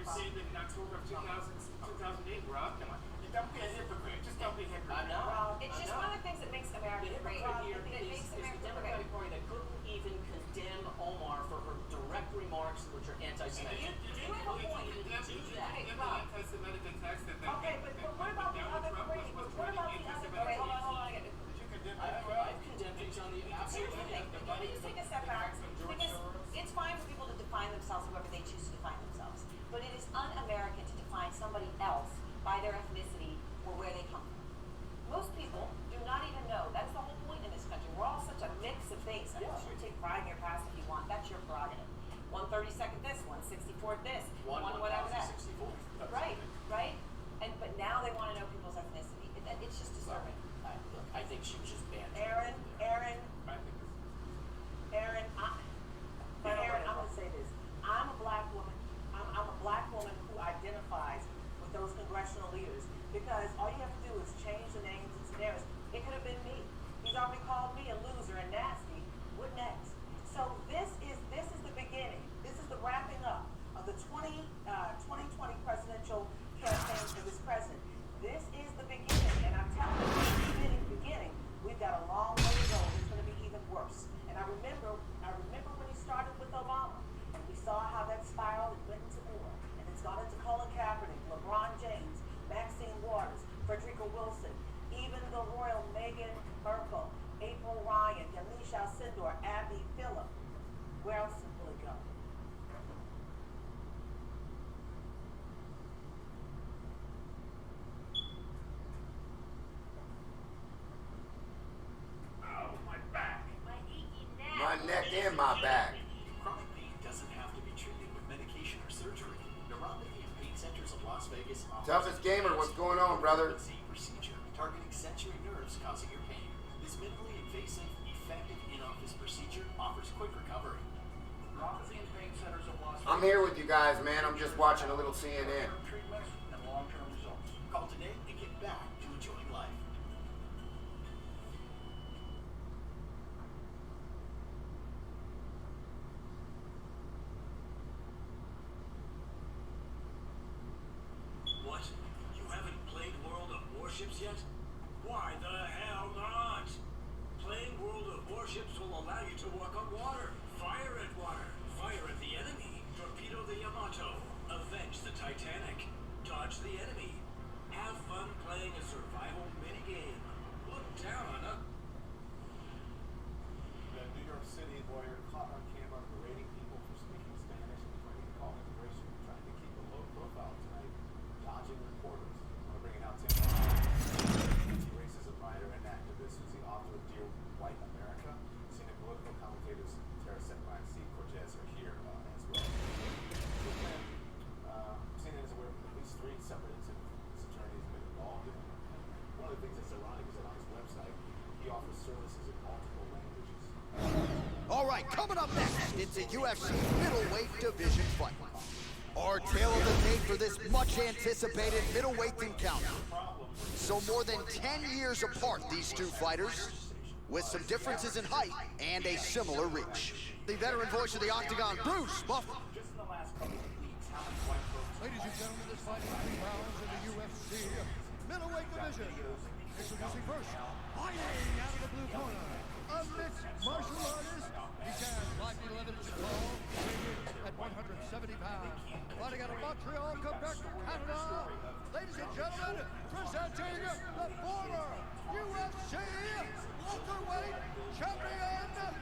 saying that in October of 2008, Rob. Come on. Don't be a hypocrite. Just don't be a hypocrite. I'm not. It's just one of the things that makes America The great. hypocrite here That is makes the America Democratic Party that couldn't even condemn Omar for her direct remarks, which are anti-Semitic. You have a point. Anti-Semitic attacks that Okay, but what about the other three? What about the other three? Wait, hold on. Did you condemn I've condemned things on the Here's absolute the thing. Let me just take a step back. Because it's fine for people to define themselves however they choose to define themselves. But it is un-American to define somebody else by their ethnicity or where they come from. Most people do not even know. That's the whole point in this country. We're all such a mix of things. You can take pride in your past if you want. That's your prerogative. 132nd this, 164th this, one whatever that. 1,064. Right? But now they want to know people's ethnicity. It's just disturbing. I think she was just banned. Aaron, I'm gonna say this. I'm a black woman. I'm a black woman who identifies with those congressional leaders because all you have to do is change the names and scenarios. It could have been me. He's already called me a loser and nasty. What next? surgery. Neuropathy and pain centers of Las Vegas offers Toughest gamer, what's going on, brother? procedure targeting sensory nerves causing your pain. This minimally invasive, effective in-office procedure offers quick recovery. Neuropathy and pain centers of Las Vegas. I'm here with you guys, man. I'm just watching a little CNN. Treatments and long-term results. Call today and get back to enjoying life. What? You haven't played World of Warships yet? Why the hell not? Playing World of Warships will allow you to walk on water, fire at the enemy, torpedo the Yamato, avenge the Titanic, dodge the enemy. Have fun playing a survival minigame. Look down on a... The New York City lawyer caught on camera berating people for speaking Spanish and threatening to call immigration, trying to keep a low profile tonight, dodging reporters. We're bringing out Tim anti-racism writer and activist who's the author of Dear White America. Senior political commentators Tara Setline and Steve Cortez are here as well. CNN is aware of at least 3 separate incidents this attorney has been involved in. One of the things that's ironic is that on his website, he offers services in multiple languages. All right, coming up next, it's a UFC middleweight division fight. Our tale of the tape for this much-anticipated middleweight encounter. So more than 10 years apart, these two fighters, with some differences in height and a similar reach. The veteran voice of the Octagon, Bruce Buffer. Just in the last couple of weeks, how many white folks... Ladies and gentlemen, this fight is 3 rounds in the UFC middleweight division. Introducing first, fighting out of the blue corner, a mixed martial artist. He stands 5'11" inches tall, weighing at 170 pounds. Fighting out of Montreal, Quebec, Canada. Ladies and gentlemen, presenting the former UFC welterweight champion,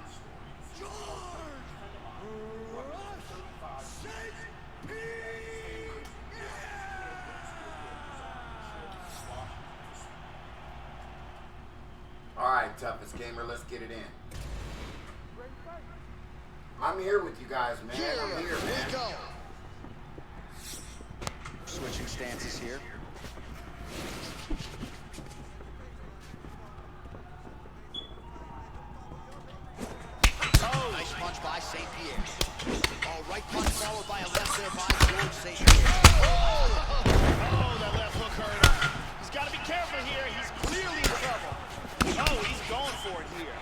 George Rush St. Pierre. All right, toughest gamer, let's get it in. I'm here with you guys, man. I'm here, man. We go. Switching stances here. Oh, nice punch by St. Pierre. Oh, right punch followed by a left there by George St. Pierre. Oh, that left hook hurt him. He's got to be careful here. He's clearly in trouble. Oh, he's going for it here.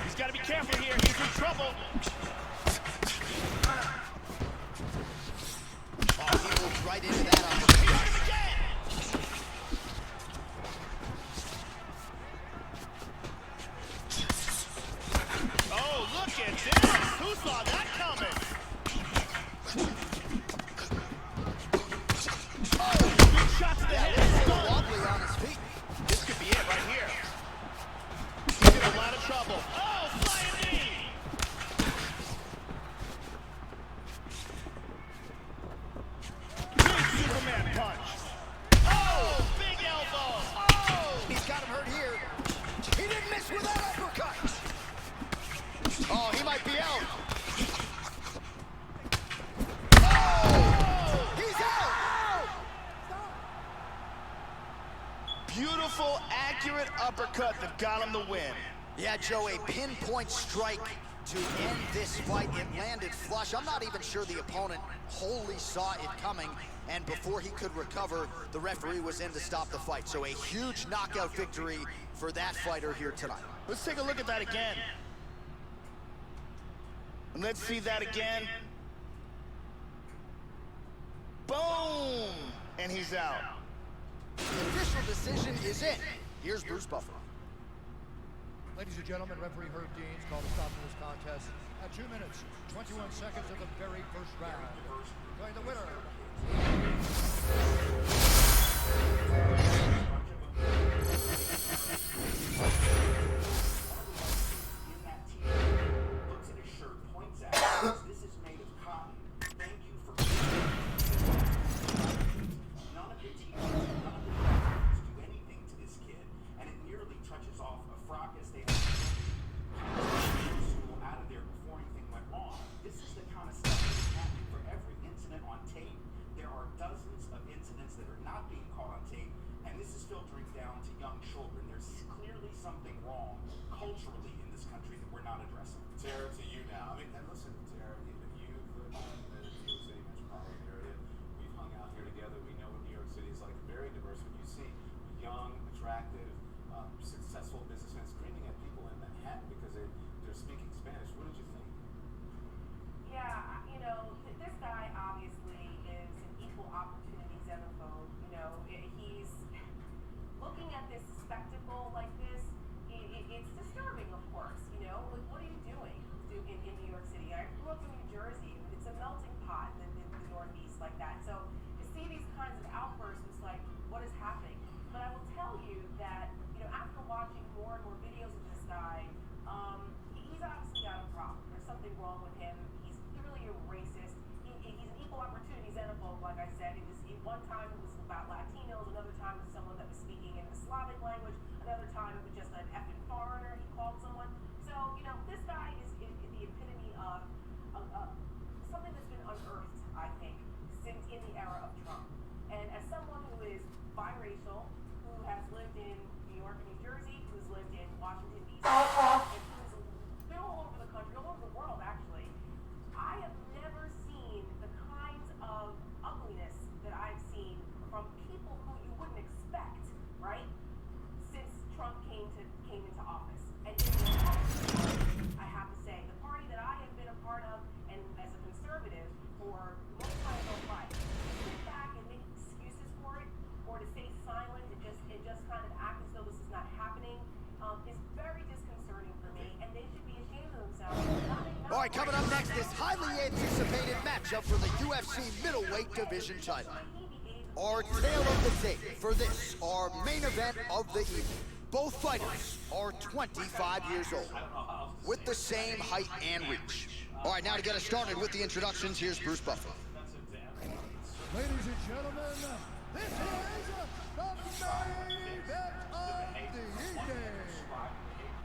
He's got to be careful here. He's in trouble. Oh, he moved right into that uppercut. Oh, look at this. Who saw that coming? Oh, good shot to the head. Still wobbly on his feet. This could be it right here. He's in a lot of trouble. Oh, flying knee. Big Superman punch. Oh, big elbow. Oh. He's got him hurt here. He didn't miss with that uppercut. Oh, he might be out. Oh! He's out! Beautiful, accurate uppercut that got him the win. Yeah, Joe, a pinpoint strike to end this fight. It landed flush. I'm not even sure the opponent wholly saw it coming, and before he could recover, the referee was in to stop the fight. So a huge knockout victory for that fighter here tonight. Let's take a look at that again. And let's see that again. Boom! And he's out. The official decision is in. Here's Bruce Buffer. Ladies and gentlemen, referee Herb Dean's called a stop to this contest at 2 minutes, 21 seconds of the very first round. Going the winner. Looks at his shirt, points at it. This is made of cotton. Thank you for... None of the teachers, none of the doctors do something wrong culturally in this country that we're not addressing. Tara, to you now. I mean, and listen, Tara, even you've lived in the New York City metropolitan area. We've hung out here together. We know what New York City is like. Very diverse. When you see young, attractive, successful businessmen screaming at people in Manhattan because they're speaking Spanish, what did you think? Yeah, you know, this guy obviously is an equal opportunity xenophobe. You know, he's looking at this spectacle like this. It's disturbing, of course. You know, like, what are you doing in New York City? I grew up in New Jersey. It's a melting pot in the Northeast like that. So to see these kinds of outbursts, it's like, what is happening? But I will tell you that, you know, after watching more and more videos of this guy, he's obviously got a problem. There's something wrong with him. He's clearly a racist. He's an equal opportunity xenophobe, like I said. One time it was about Latinos, another time it was someone that was speaking in the Slavic language, another time it was just an effing foreigner, he called someone. So, you know, this guy is the epitome of something that's been unearthed, I think, since in the era of Trump. And as someone who is biracial, who has lived in New York and New Jersey, who's lived in Washington, D.C., and who's been all over the country, all over the world, actually, I have never seen the kinds of ugliness that I've seen from people who you wouldn't expect, right? Since Trump came into office. And in the Republican Party, I have to say, the party that I have been a part of, and as a conservative for most of my adult life, to sit back and make excuses for it, or to stay silent and just kind of act as though this is not happening, is very disconcerting for me, and they should be ashamed of themselves. All right, coming up next, this highly anticipated matchup for the UFC middleweight division title. Our tale of the tape for this, our main event of the evening. Both fighters are 25 years old, with the same height and reach. All right, now to get us started with the introductions, here's Bruce Buffer. Ladies and gentlemen, this is the main event of the evening.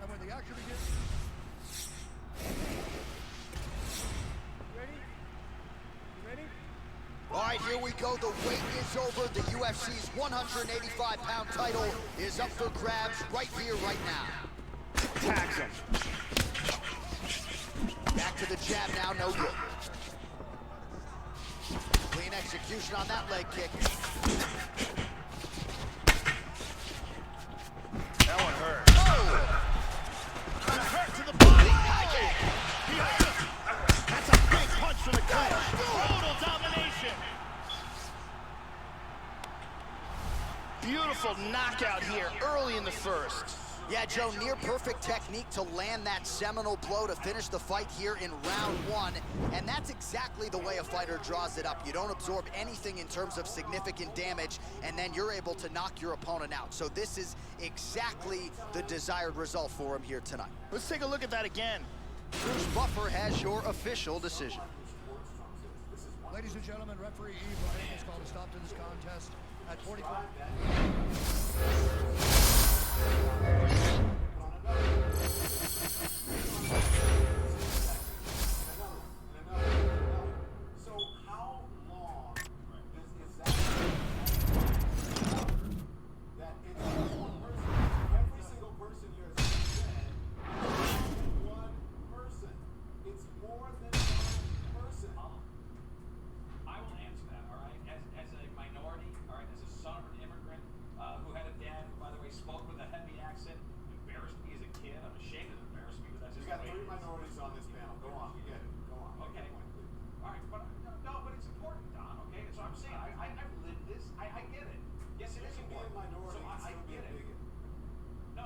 And when the action begins... Ready? You ready? All right, here we go. The wait is over. The UFC's 185-pound title is up for grabs right here, right now. Tags him. Back to the jab now, no good. Clean execution on that leg kick. That one hurt. Oh! Hurt to the body. That's a big punch from the clinch. Total domination. Beautiful knockout here early in the first. Yeah, Joe, near perfect technique to land that seminal blow to finish the fight here in round one. And that's exactly the way a fighter draws it up. You don't absorb anything in terms of significant damage, and then you're able to knock your opponent out. So this is exactly the desired result for him here tonight. Let's take a look at that again. Bruce Buffer has your official decision. Ladies and gentlemen, referee Eve Ryan has called a stop to this contest at 44. So how long is that? That it's one person. Every single person here is one person. It's more than one person. I will answer that, all right? As a minority, all right, as a son of an immigrant who had a dad who, by the way, spoke with a heavy accent, embarrassed me as a kid. I'm ashamed of embarrassed me, but that's just You got 3 minorities on this panel. Go on, you get it. Go on. Okay. All right, but no, but it's important, Don. Okay, so I'm saying I've lived this. I get it. Yes, it is You can be a important. minority So and I still be a get it. bigot. No,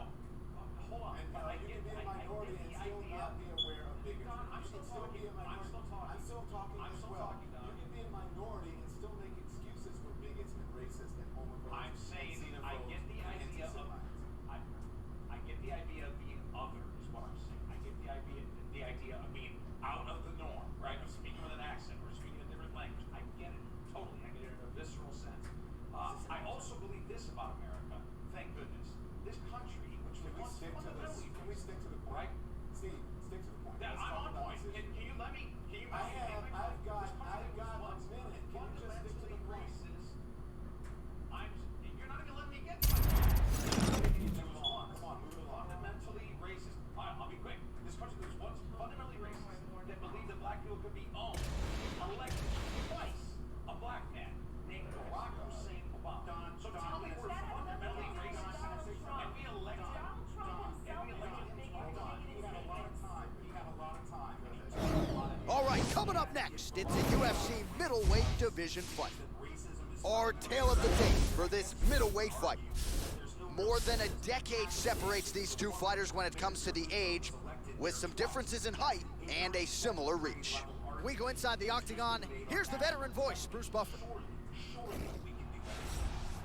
hold on. And But I you get can be a minority and still not be aware of bigotry. Don, I'm You still can still be a talking. I'm minority. still talking. I'm still talking I'm as still well. talking, Don. You can be a minority and still make excuses for bigots and racists and homophobes. I'm saying and I get the xenophobes and idea of anti-Semites. I get the idea of being other is what I'm saying. I get the idea of being out of the norm, right? Of speaking with an accent or speaking a different language. I get it totally. I get it in a visceral sense. I also believe this about America. Thank goodness, this country, which Can we was stick to this? fundamentally Can we stick to the point? right? Steve, stick to the point. Yeah, Let's I'm talk on about point. this issue. Can you let me? Can you? I've got a minute. Can you just stick to the point? You're not even letting me get to my point. Move along. Come on, move along. Next, it's a UFC middleweight division fight. Our tale of the tape for this middleweight fight. More than a decade separates these two fighters when it comes to the age, with some differences in height and a similar reach. We go inside the octagon. Here's the veteran voice, Bruce Buffer.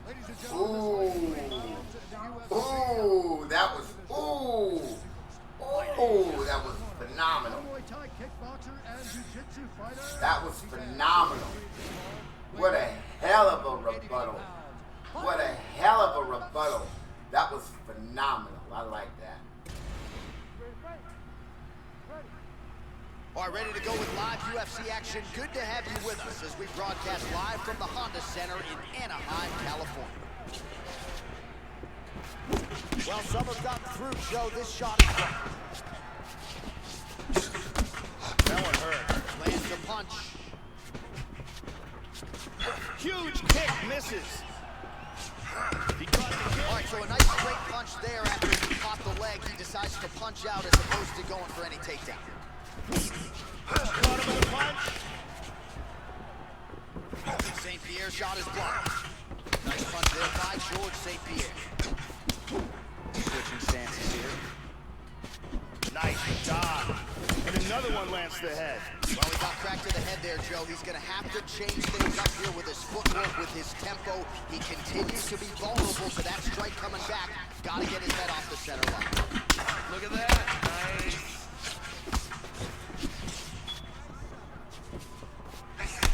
Ladies and gentlemen, Ooh, that was phenomenal. That was phenomenal. What a hell of a rebuttal. What a hell of a rebuttal. That was phenomenal. I like that. All right, ready to go with live UFC action. Good to have you with us as we broadcast live from the Honda Center in Anaheim, California. Well, some have gotten through, Joe. This shot is gone. That one hurt. Lands a punch. Huge kick, misses. He caught the kick. All right, so a nice straight punch there after he caught the leg. He decides to punch out as opposed to going for any takedown. Caught him with a punch. St. Pierre's shot is blocked. Nice punch there by George St. Pierre. Switching stances here. Nice job. And another one lands to the head. Well, he got cracked to the head there, Joe. He's going to have to change things up here with his footwork, with his tempo. He continues to be vulnerable to that strike coming back. Got to get his head off the center line. Look at that. Nice.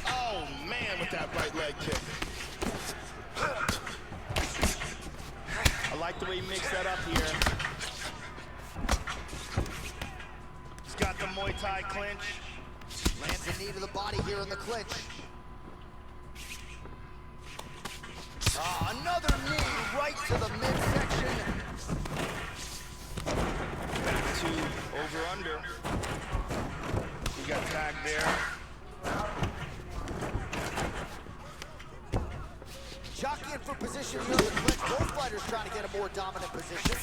Oh, man, with that right leg kick. I like the way he mixed that up here. He's got the Muay Thai clinch. Lands a knee to the body here in the clinch. Another knee right to the midsection. Back to over-under. He got tagged there. Jockeying for position here in the clinch. Both fighters trying to get a more dominant position.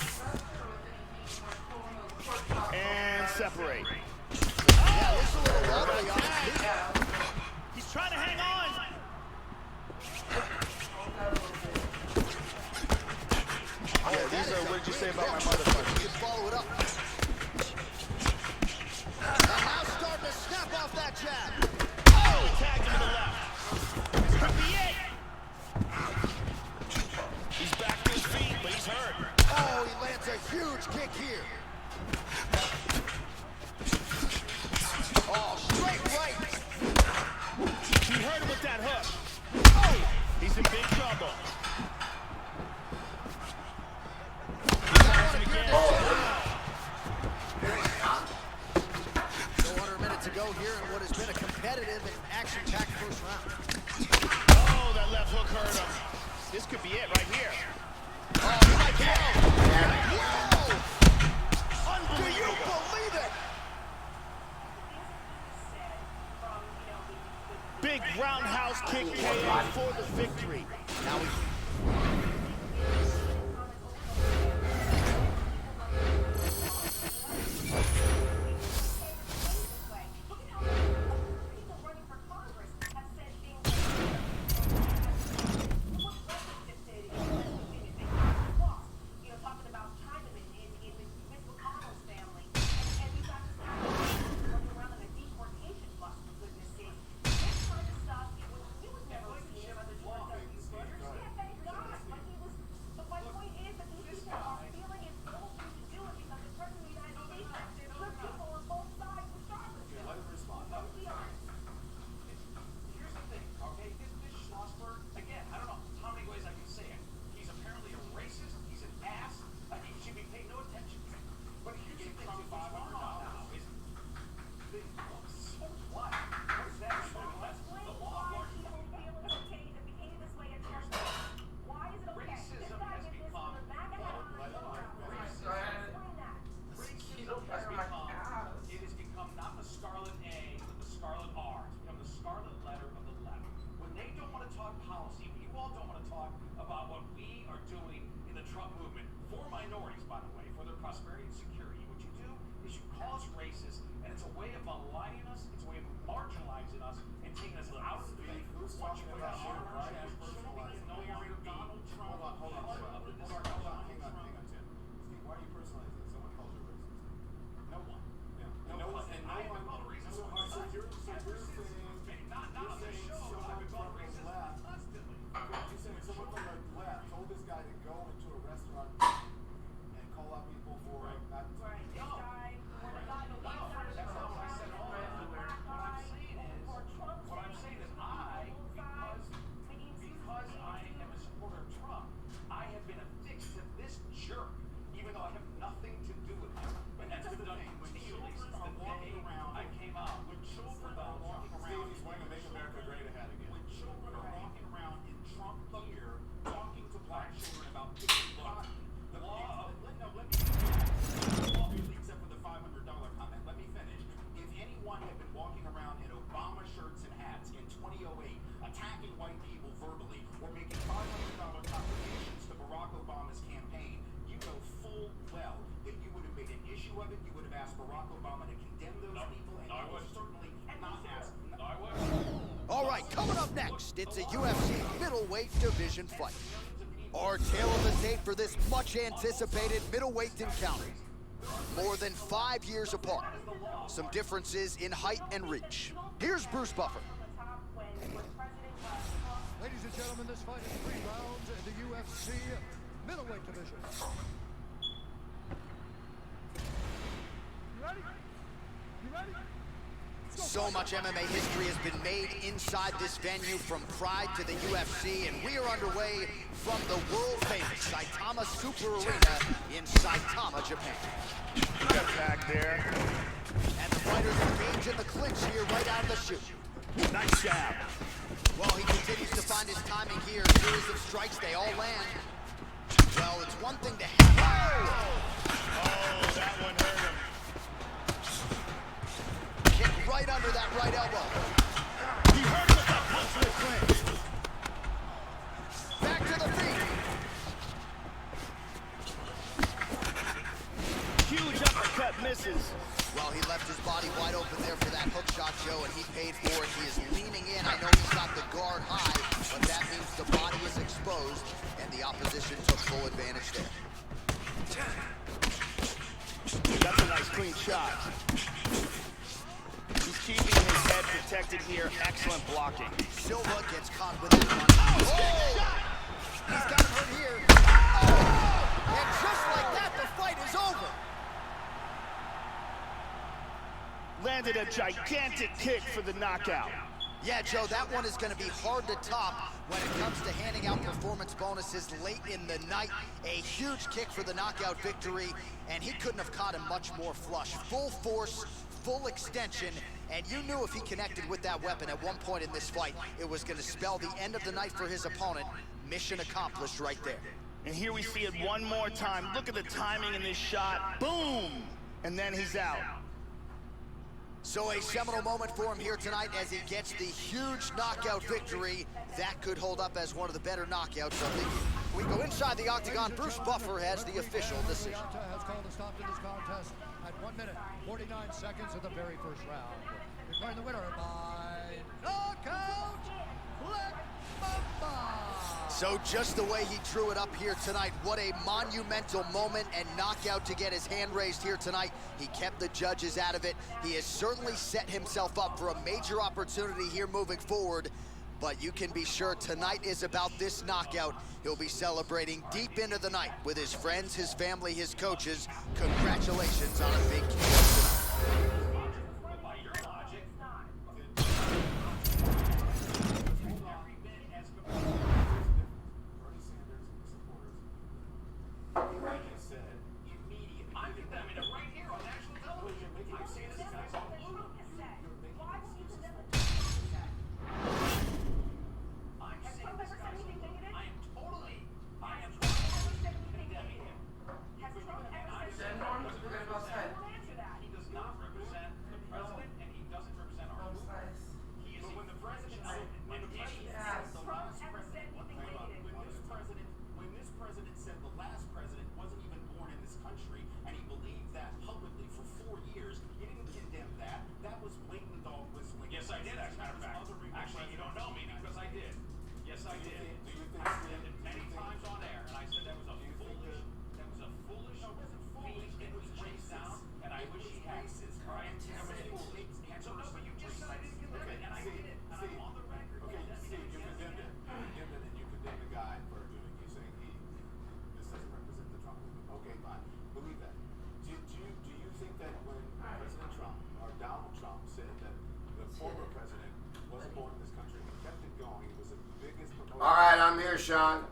And separate. Yeah, looks a little wobbly on his feet. He's trying to hang on. Yeah, these are, what did you say about my motherfucker? You can follow it up. And now starting to snap off that jab. Oh, he tagged him to the left. Could be it. He's back to his feet, but he's hurt. Oh, he lands a huge kick here. Oh, straight right. He hurt him with that hook. Oh, he's in big trouble. He tags him again. So under a minute to go here in what has been a competitive and action-packed first round. Oh, that left hook hurt him. This could be it right here. Oh, my God. Whoa! Do you believe it? Big roundhouse kick KO for the victory. Now we... us and taking us out of the debate. Who's talking about shit, right? Who's personalizing? No longer be. Hold on, hang on, Tim. Steve, why are you personalizing it? Someone calls you racist. No one. Yeah. No one. And I have been called a racist. So you're saying, not on the show, but I've been called racist constantly. You're saying someone from the left told this guy to go into a restaurant and call out people for not. Right. This guy, when a guy believes that That's not what I said at all. What I'm saying is because I am a supporter of Trump, I have been affixed to this jerk, even though I have nothing to do with him. And that's been done continually since the day I came out. When children are walking around, he's going to make America great again. When children are walking around in Trump gear, talking to black children about picking cotton, the law of except for the $500 comment. Let me finish. If anyone had been walking around in Obama shirts and hats in 2008, attacking white people verbally, or making $500 contributions to Barack Obama's campaign, you know full well that you would have made an issue of it. You would have asked Barack Obama to condemn those people, and you would certainly not ask. All right, coming up next, it's a UFC middleweight division fight. Our tale of the tape for this much-anticipated middleweight encounter. More than 5 years apart. Some differences in height and reach. Here's Bruce Buffer. Ladies and gentlemen, this fight is 3 rounds in the UFC middleweight division. You ready? You ready? So much MMA history has been made inside this venue, from Pride to the UFC, and we are underway from the world-famous Saitama Super Arena in Saitama, Japan. Got back there. And the fighters engage in the clinch here right out of the chute. Nice jab. Well, he continues to find his timing here. Series of strikes, they all land. Well, it's one thing to have... Oh, that one hurt him. Kick right under that right elbow. He hurt him with that punch to the clinch. Back to the feet. Huge uppercut misses. Well, he left his body wide open there for that hook shot, Joe, and he paid for it. He is leaning in. I know he's got the guard high, but that means the body is exposed, and the opposition took full advantage there. That's a nice clean shot. He's keeping his head protected here. Excellent blocking. Silva gets caught with that one. Oh! He's got him hurt here. Oh! And just like that, the fight is over. Landed a gigantic kick for the knockout. Yeah, Joe, that one is going to be hard to top when it comes to handing out performance bonuses late in the night. A huge kick for the knockout victory, and he couldn't have caught him much more flush. Full force, full extension, and you knew if he connected with that weapon at one point in this fight, it was going to spell the end of the night for his opponent. Mission accomplished right there. And here we see it one more time. Look at the timing in this shot. Boom! And then he's out. So a seminal moment for him here tonight as he gets the huge knockout victory. That could hold up as one of the better knockouts of the year. We go inside the octagon. Bruce Buffer has the official decision. Has called a stop to this contest at 1 minute, 49 seconds of the very first round. Declaring the winner by knockout, Black Mamba. So just the way he drew it up here tonight, what a monumental moment and knockout to get his hand raised here tonight. He kept the judges out of it. He has certainly set himself up for a major opportunity here moving forward. But you can be sure tonight is about this knockout. He'll be celebrating deep into the night with his friends, his family, his coaches. Congratulations on a big KO. Sean.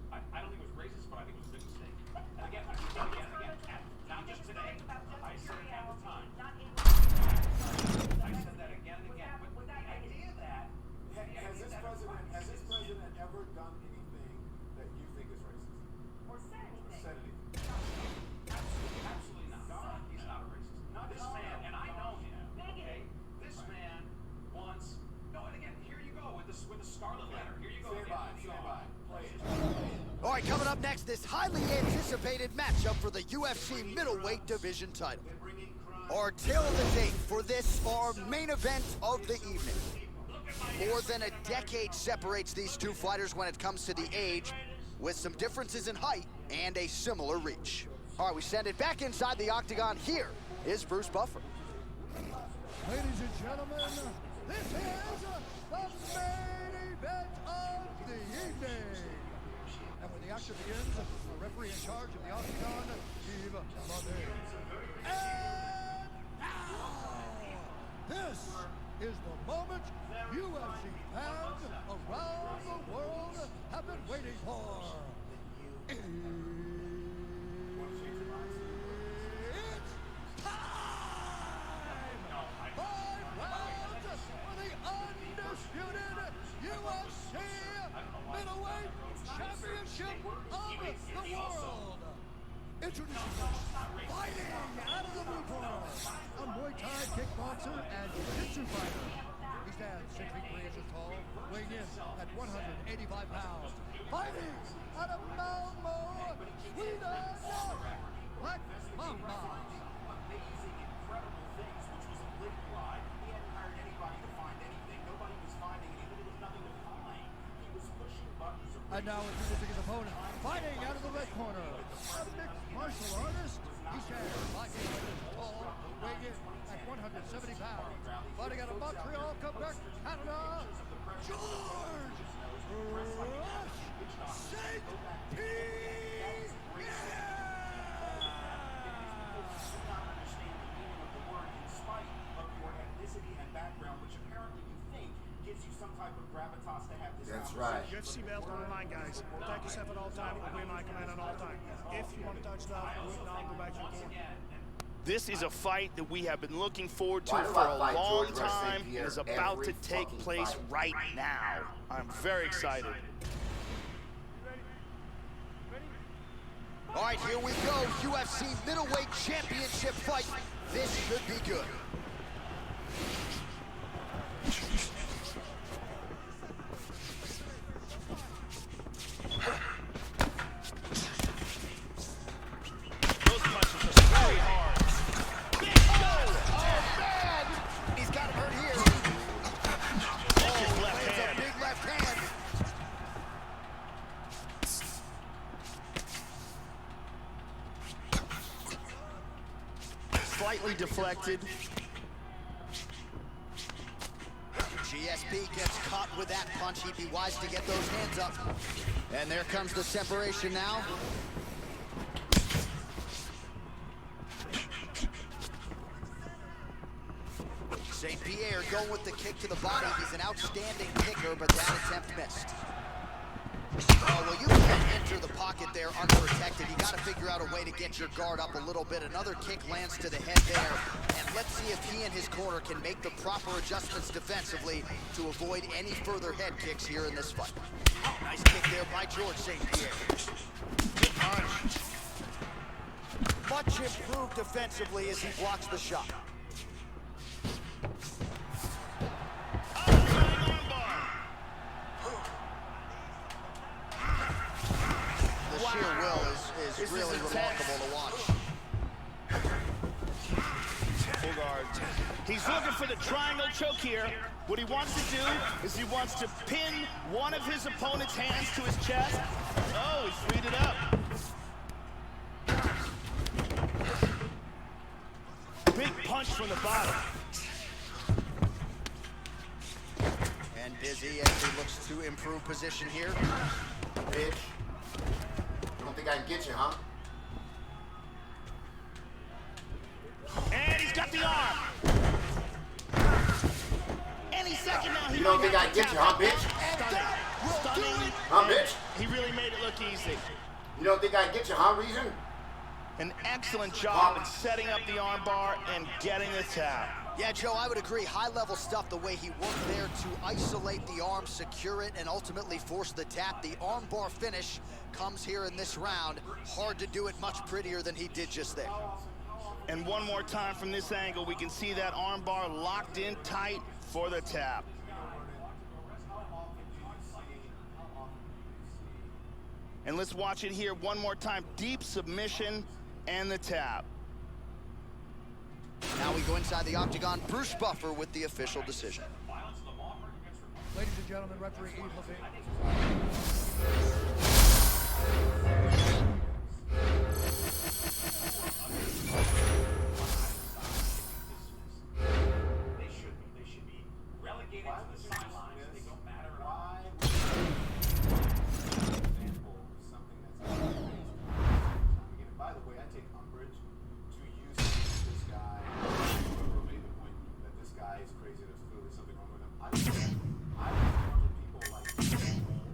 I don't think it was racist, but I think it was a big mistake. And again, not just today. I said it at the time. I said that again and again. But the idea that Has this president ever done anything that you think is racist? Or said anything. Said anything? Absolutely not. He's not a racist. Not this man, and I know him. Okay, this man wants. No, and again, here you go with the scarlet letter. Here you go. Stand by. Play it. All right, coming up next, this highly anticipated matchup for the UFC middleweight division title. Our tale of the tape for this, our main event of the evening. More than a decade separates these two fighters when it comes to the age, with some differences in height and a similar reach. All right, we send it back inside the octagon. Here is Bruce Buffer. Ladies and gentlemen, this is the main event of the evening. And when the action begins, the referee in charge of the octagon, Steve Levy. And now, this is the moment UFC fans around the world have been waiting for. It's time! 5 rounds for the undisputed UFC middleweight championship of the world. Introducing first, fighting out of the blue corner, a Muay Thai kickboxer and jiu-jitsu fighter. He stands 6 feet 3 inches tall, weighing in at 185 pounds. Fighting out of Malmo, Sweden, Black Mamba. Amazing, incredible things, which was a big lie. He hadn't hired anybody to find anything. Nobody was finding anything. There was nothing to find. He was pushing buttons. And now introducing his opponent, fighting out of the red corner, a mixed martial artist. He stands 5 feet 1 inches tall, weighing in at 170 pounds. Fighting out of Montreal, Quebec, Canada, George Rush St. Pierre. That's right. UFC belt on the line, guys. Protect yourself at all times. Obey my command at all times. If you want to touch stuff, do it now. Go back to your corner. This is a fight that we have been looking forward to Why do for I a fight long George Rush time. St. It Pierre is about every to take fucking place fight? right now. I'm very excited. All right, here we go. UFC middleweight championship fight. This should be good. Those punches are very hard. Oh, man! He's got him hurt here. Oh, lands a big left hand. Slightly deflected. GSP gets caught with that punch. He'd be wise to get those hands up. And there comes the separation now. St. Pierre going with the kick to the body. He's an outstanding kicker, but that attempt missed. Oh, well, you can't enter the pocket there unprotected. You got to figure out a way to get your guard up a little bit. Another kick lands to the head there. And let's see if he and his corner can make the proper adjustments defensively to avoid any further head kicks here in this fight. Nice kick there by George St. Pierre. Good punch. Much improved defensively as he blocks the shot. The sheer will is really remarkable to watch. Full guard. He's looking for the triangle choke here. What he wants to do is he wants to pin one of his opponent's hands to his chest. Oh, he's freed it up. Big punch from the bottom. And busy as he looks to improve position here. Bitch. You don't think I can get you, huh? And he's got the arm. Any second now, he You don't might think I have can to get you, tap huh, out. bitch? And that will Huh, bitch? He really made it look easy. You don't think I'd get you, huh, Reason? An excellent job in setting up the armbar and getting the tap. Yeah, Joe, I would agree. High-level stuff, the way he worked there to isolate the arm, secure it, and ultimately force the tap. The armbar finish comes here in this round. Hard to do it much prettier than he did just there. And one more time from this angle, we can see that armbar locked in tight for the tap. And let's watch it here one more time. Deep submission and the tap. Now we go inside the octagon. Bruce Buffer with the official decision. Ladies and gentlemen, referee Eve Levine. They should be relegated to the sidelines. They don't matter at all. Example, something that's again, by the way, I take umbrage to use this guy. Whoever made the point that this guy is crazy. There's clearly something wrong with him. I don't want people like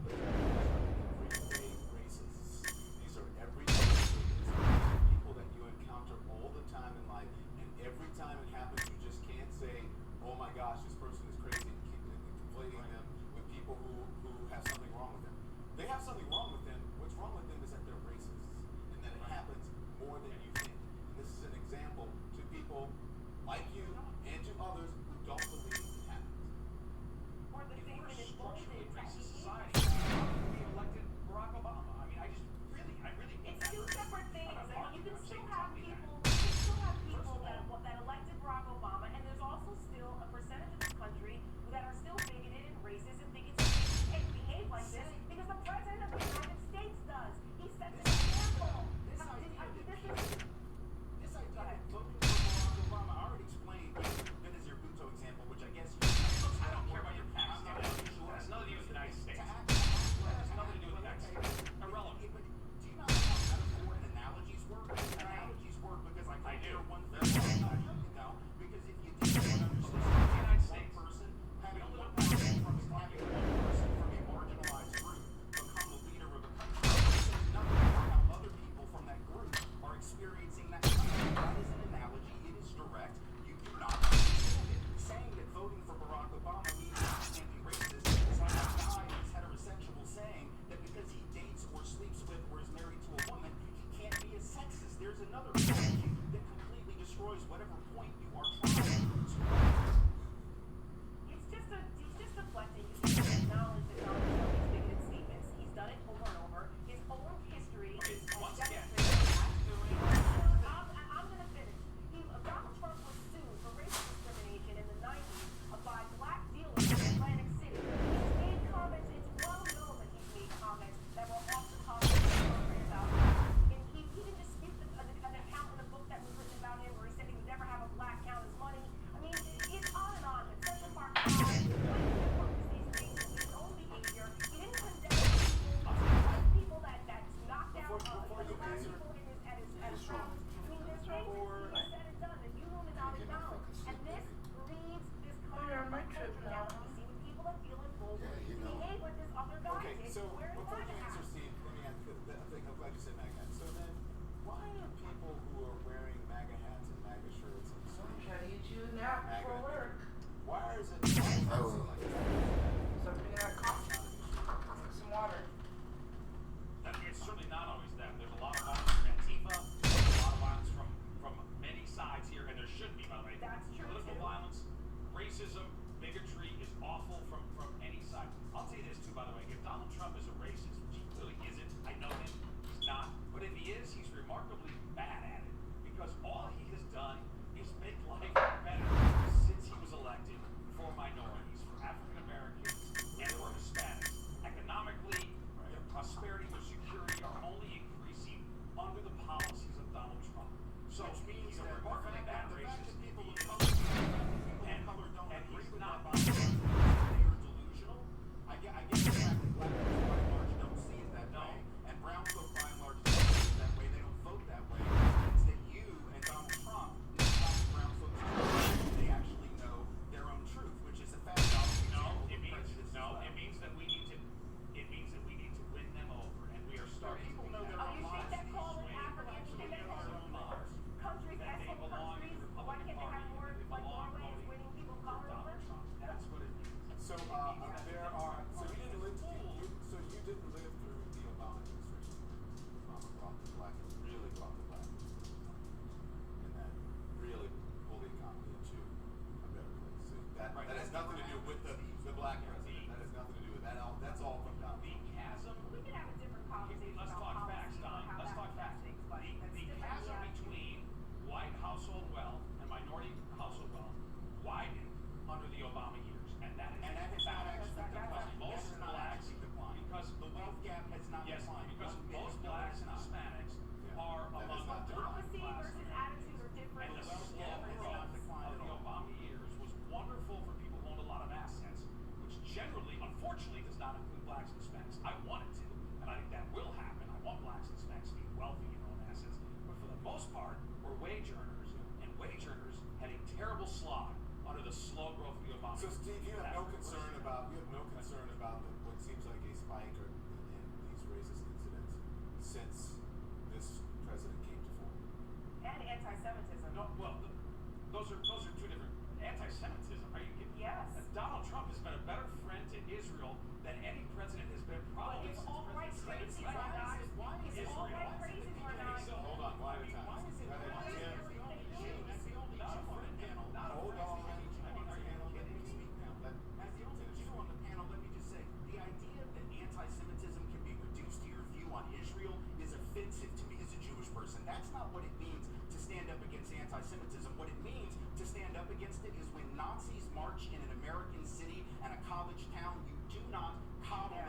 That's not what it means to stand up against anti-Semitism. What it means to stand up against it is when Nazis march in an American city and a college town, you do not coddle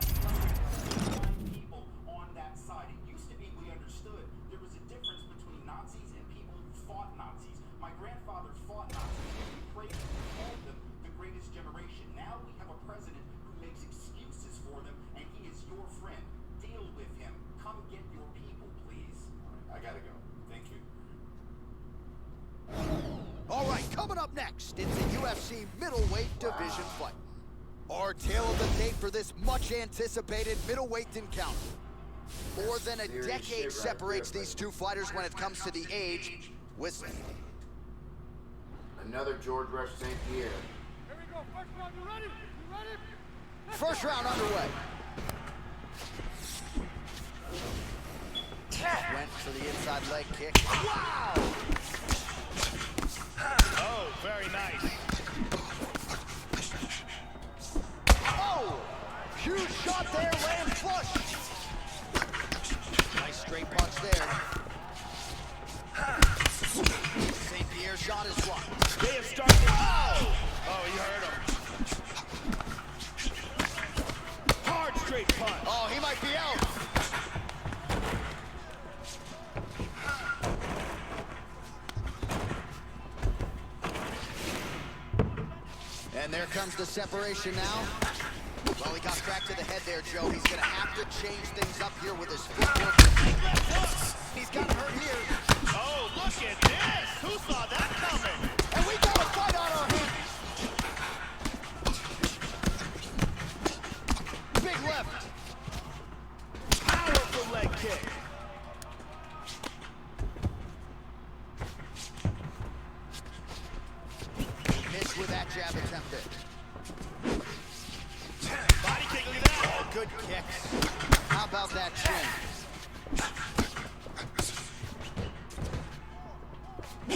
people on that side. It used to be we understood there was a difference between Nazis and people who fought Nazis. My grandfather fought Nazis and we praised them and called them the greatest generation. Now we have a president who makes excuses for them, and he is your friend. Deal with him. Come get your people, please. All right, I gotta go. Thank you. All right, coming up next, it's a UFC middleweight division fight. Our tale of the tape for this much-anticipated middleweight encounter. More than a decade separates these two fighters when it comes to the age. Another George Rush St. Pierre. Here we go. First round. You ready? You ready? First round underway. Went for the inside leg kick. Wow! Oh, very nice. Oh! Huge shot there, lands flush. Nice straight punch there. St. Pierre's shot is blocked. They have started. Oh! Oh, you heard him. Hard straight punch. Oh, he might be out. And there comes the separation now. Well, he got cracked to the head there, Joe. He's going to have to change things up here with his footwork. He's got hurt here. Oh, look at this. Who saw that coming? And we got a fight on our hands. Big left. Powerful leg kick. Missed with that jab attempted. Body kick, look at that. Oh, good kicks. How about that chin?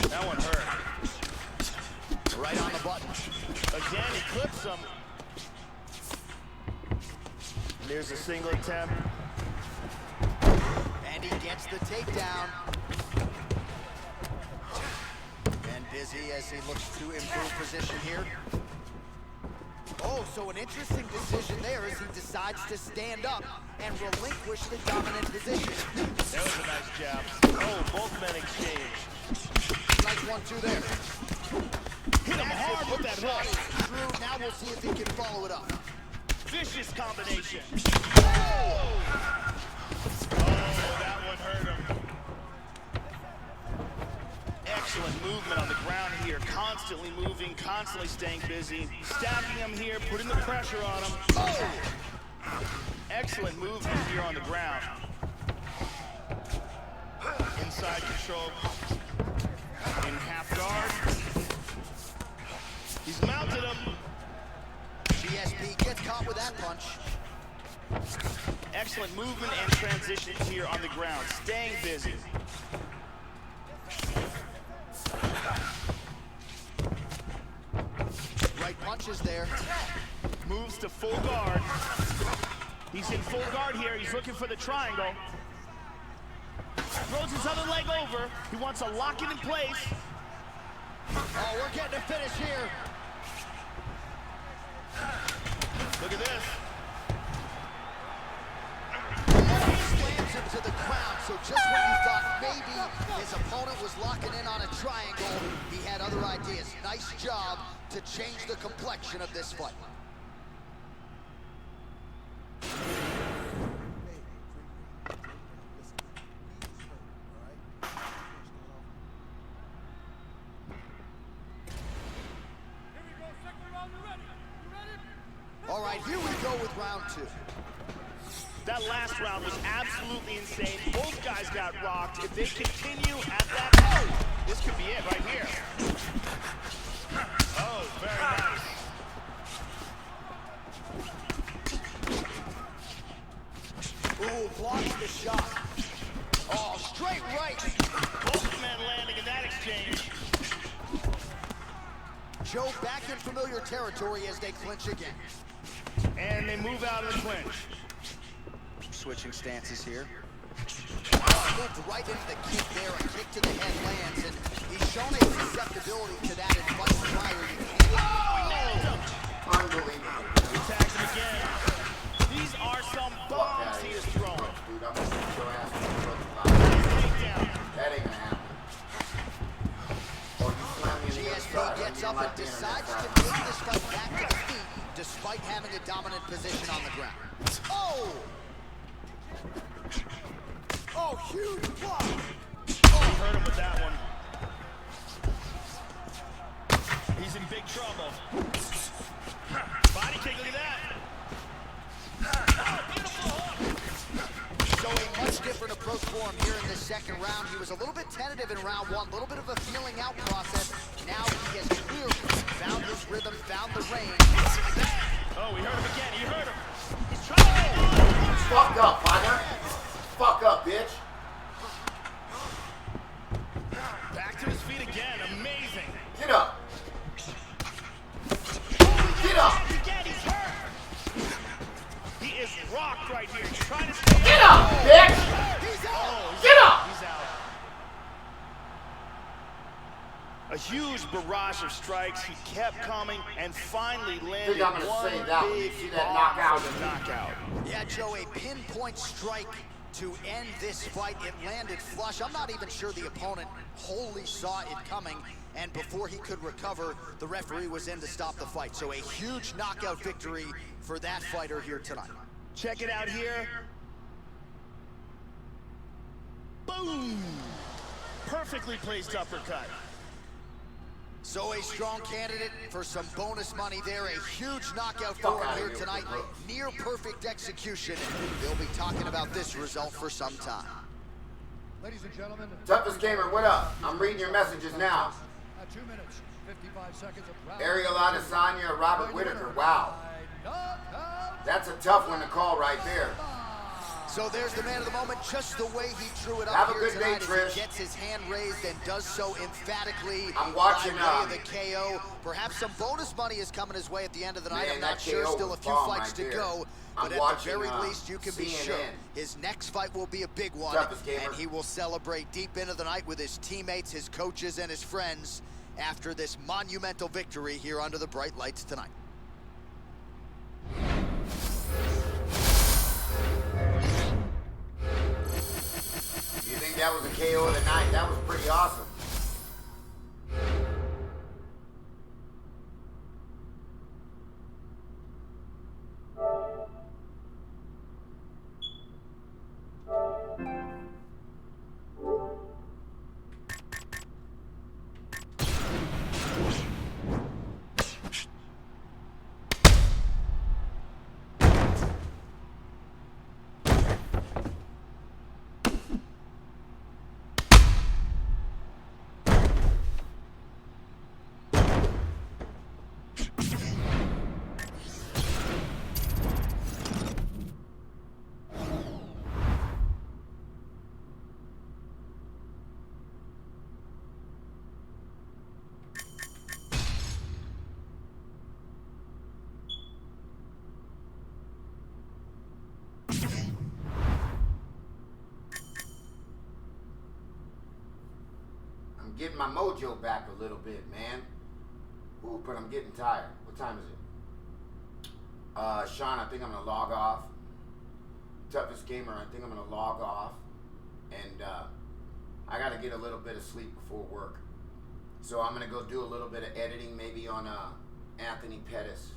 That one hurt. Right on the button. Again, he clips him. There's a single attempt. And he gets the takedown. And busy as he looks to improve position here. Oh, so an interesting decision there as he decides to stand up and relinquish the dominant position. That was a nice jab. Oh, both men exchange. Nice 1-2 there. Hit him hard with that hook. True, now we'll see if he can follow it up. Vicious combination. Oh, that one hurt him. Excellent movement on the ground here. Constantly moving, constantly staying busy. Stacking him here, putting the pressure on him. Oh! Excellent movement here on the ground. Inside control. In half guard. He's mounted him. GSP gets caught with that punch. Excellent movement and transitions here on the ground. Staying busy. Right punches there. Moves to full guard. He's in full guard here. He's looking for the triangle. Throws his other leg over. He wants to lock it in place. Oh, we're getting a finish here. Look at this. Slams him to the ground, so just when you thought maybe his opponent was locking in on a triangle, he had other ideas. Nice job to change the complexion of this fight. All right, here we go with round 2. That last round was absolutely insane. Both guys got rocked. If they continue at that, oh, this could be it right here. Oh, very nice. Ooh, blocks the shot. Oh, straight right. Both men landing in that exchange. Joe back in familiar territory as they clinch again. And they move out of the clinch. Switching stances here. Moved right into the kick there. A kick to the head lands, and he's shown a susceptibility to that in fights prior. Unbelievable. He tags him again. These are some bombs he is throwing. Dude, I'm gonna beat your ass. Takedown. That ain't gonna happen. Oh, you slam me in the GSP inside. gets up and decides to bring this fight back to the feet, despite having a dominant position on the ground. Oh! Oh, huge block! Oh, hurt him with that one. He's in big trouble. Body kick, look at that. Oh, beautiful hook. So a much different approach for him here in this second round. He was a little bit tentative in round one, a little bit of a feeling out process. Now he has clearly found his rhythm, found the range. Oh, he hurt him again. He hurt him. He's trying. Fuck up, partner. Fuck up, bitch. Back to his feet again. Amazing. Get up. Get up. Again, he's hurt. He is rocked right here. He's trying to stay. Get up, bitch. He's out. Oh, Get up. He's out. A huge barrage of strikes. He kept coming and finally landed I'm gonna one say that when you big see that bomb knockout. for the knockout. Yeah, Joe, a pinpoint strike to end this fight. It landed flush. I'm not even sure the opponent wholly saw it coming, and before he could recover, the referee was in to stop the fight. So a huge knockout victory for that fighter here tonight. Check it out here. Boom! Perfectly placed uppercut. So a strong candidate for some bonus money there. A huge knockout for him here tonight. Near perfect execution. They'll be talking about this result for some time. Ladies and gentlemen, Toughest Gamer, what up? I'm reading your messages now. 2 minutes, 55 seconds of round. Ariel Adesanya, Robert Whitaker. Wow. That's a tough one to call right there. So there's the man of the moment, just the way he drew it up. Have a here good day, tonight Trish. as he gets his hand raised and does so emphatically. I'm watching, by way of the KO. Perhaps some bonus money is coming his way at the end of the night. Man, I'm not that sure. KO Still a was few bomb fights right to there. go. I'm But at watching, the very least, you can be CNN. sure his next fight will be a big one. Toughest Gamer. And he will celebrate deep into the night with his teammates, his coaches, and his friends after this monumental victory here under the bright lights tonight. You think that was a KO of the night? That was pretty awesome. I'm getting my mojo back a little bit, man. Ooh, but I'm getting tired. What time is it? Sean, I think I'm gonna log off. Toughest Gamer, I think I'm gonna log off. And I gotta get a little bit of sleep before work. So I'm gonna go do a little bit of editing maybe on Anthony Pettis.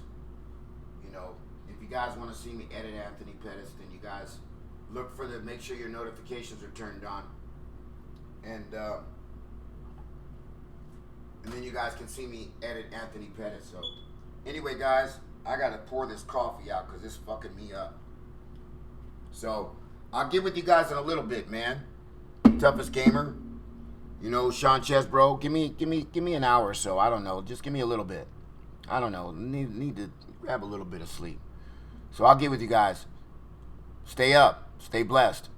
You know, if you guys wanna see me edit Anthony Pettis, then you guys look for make sure your notifications are turned on. And then you guys can see me edit Anthony Pettis. So anyway, guys, I gotta pour this coffee out because it's fucking me up. So I'll get with you guys in a little bit, man. Toughest Gamer, you know, Sean Chesbro, give me an hour or so. I don't know, just give me a little bit. I don't know, need to grab a little bit of sleep. So I'll get with you guys. Stay up, stay blessed.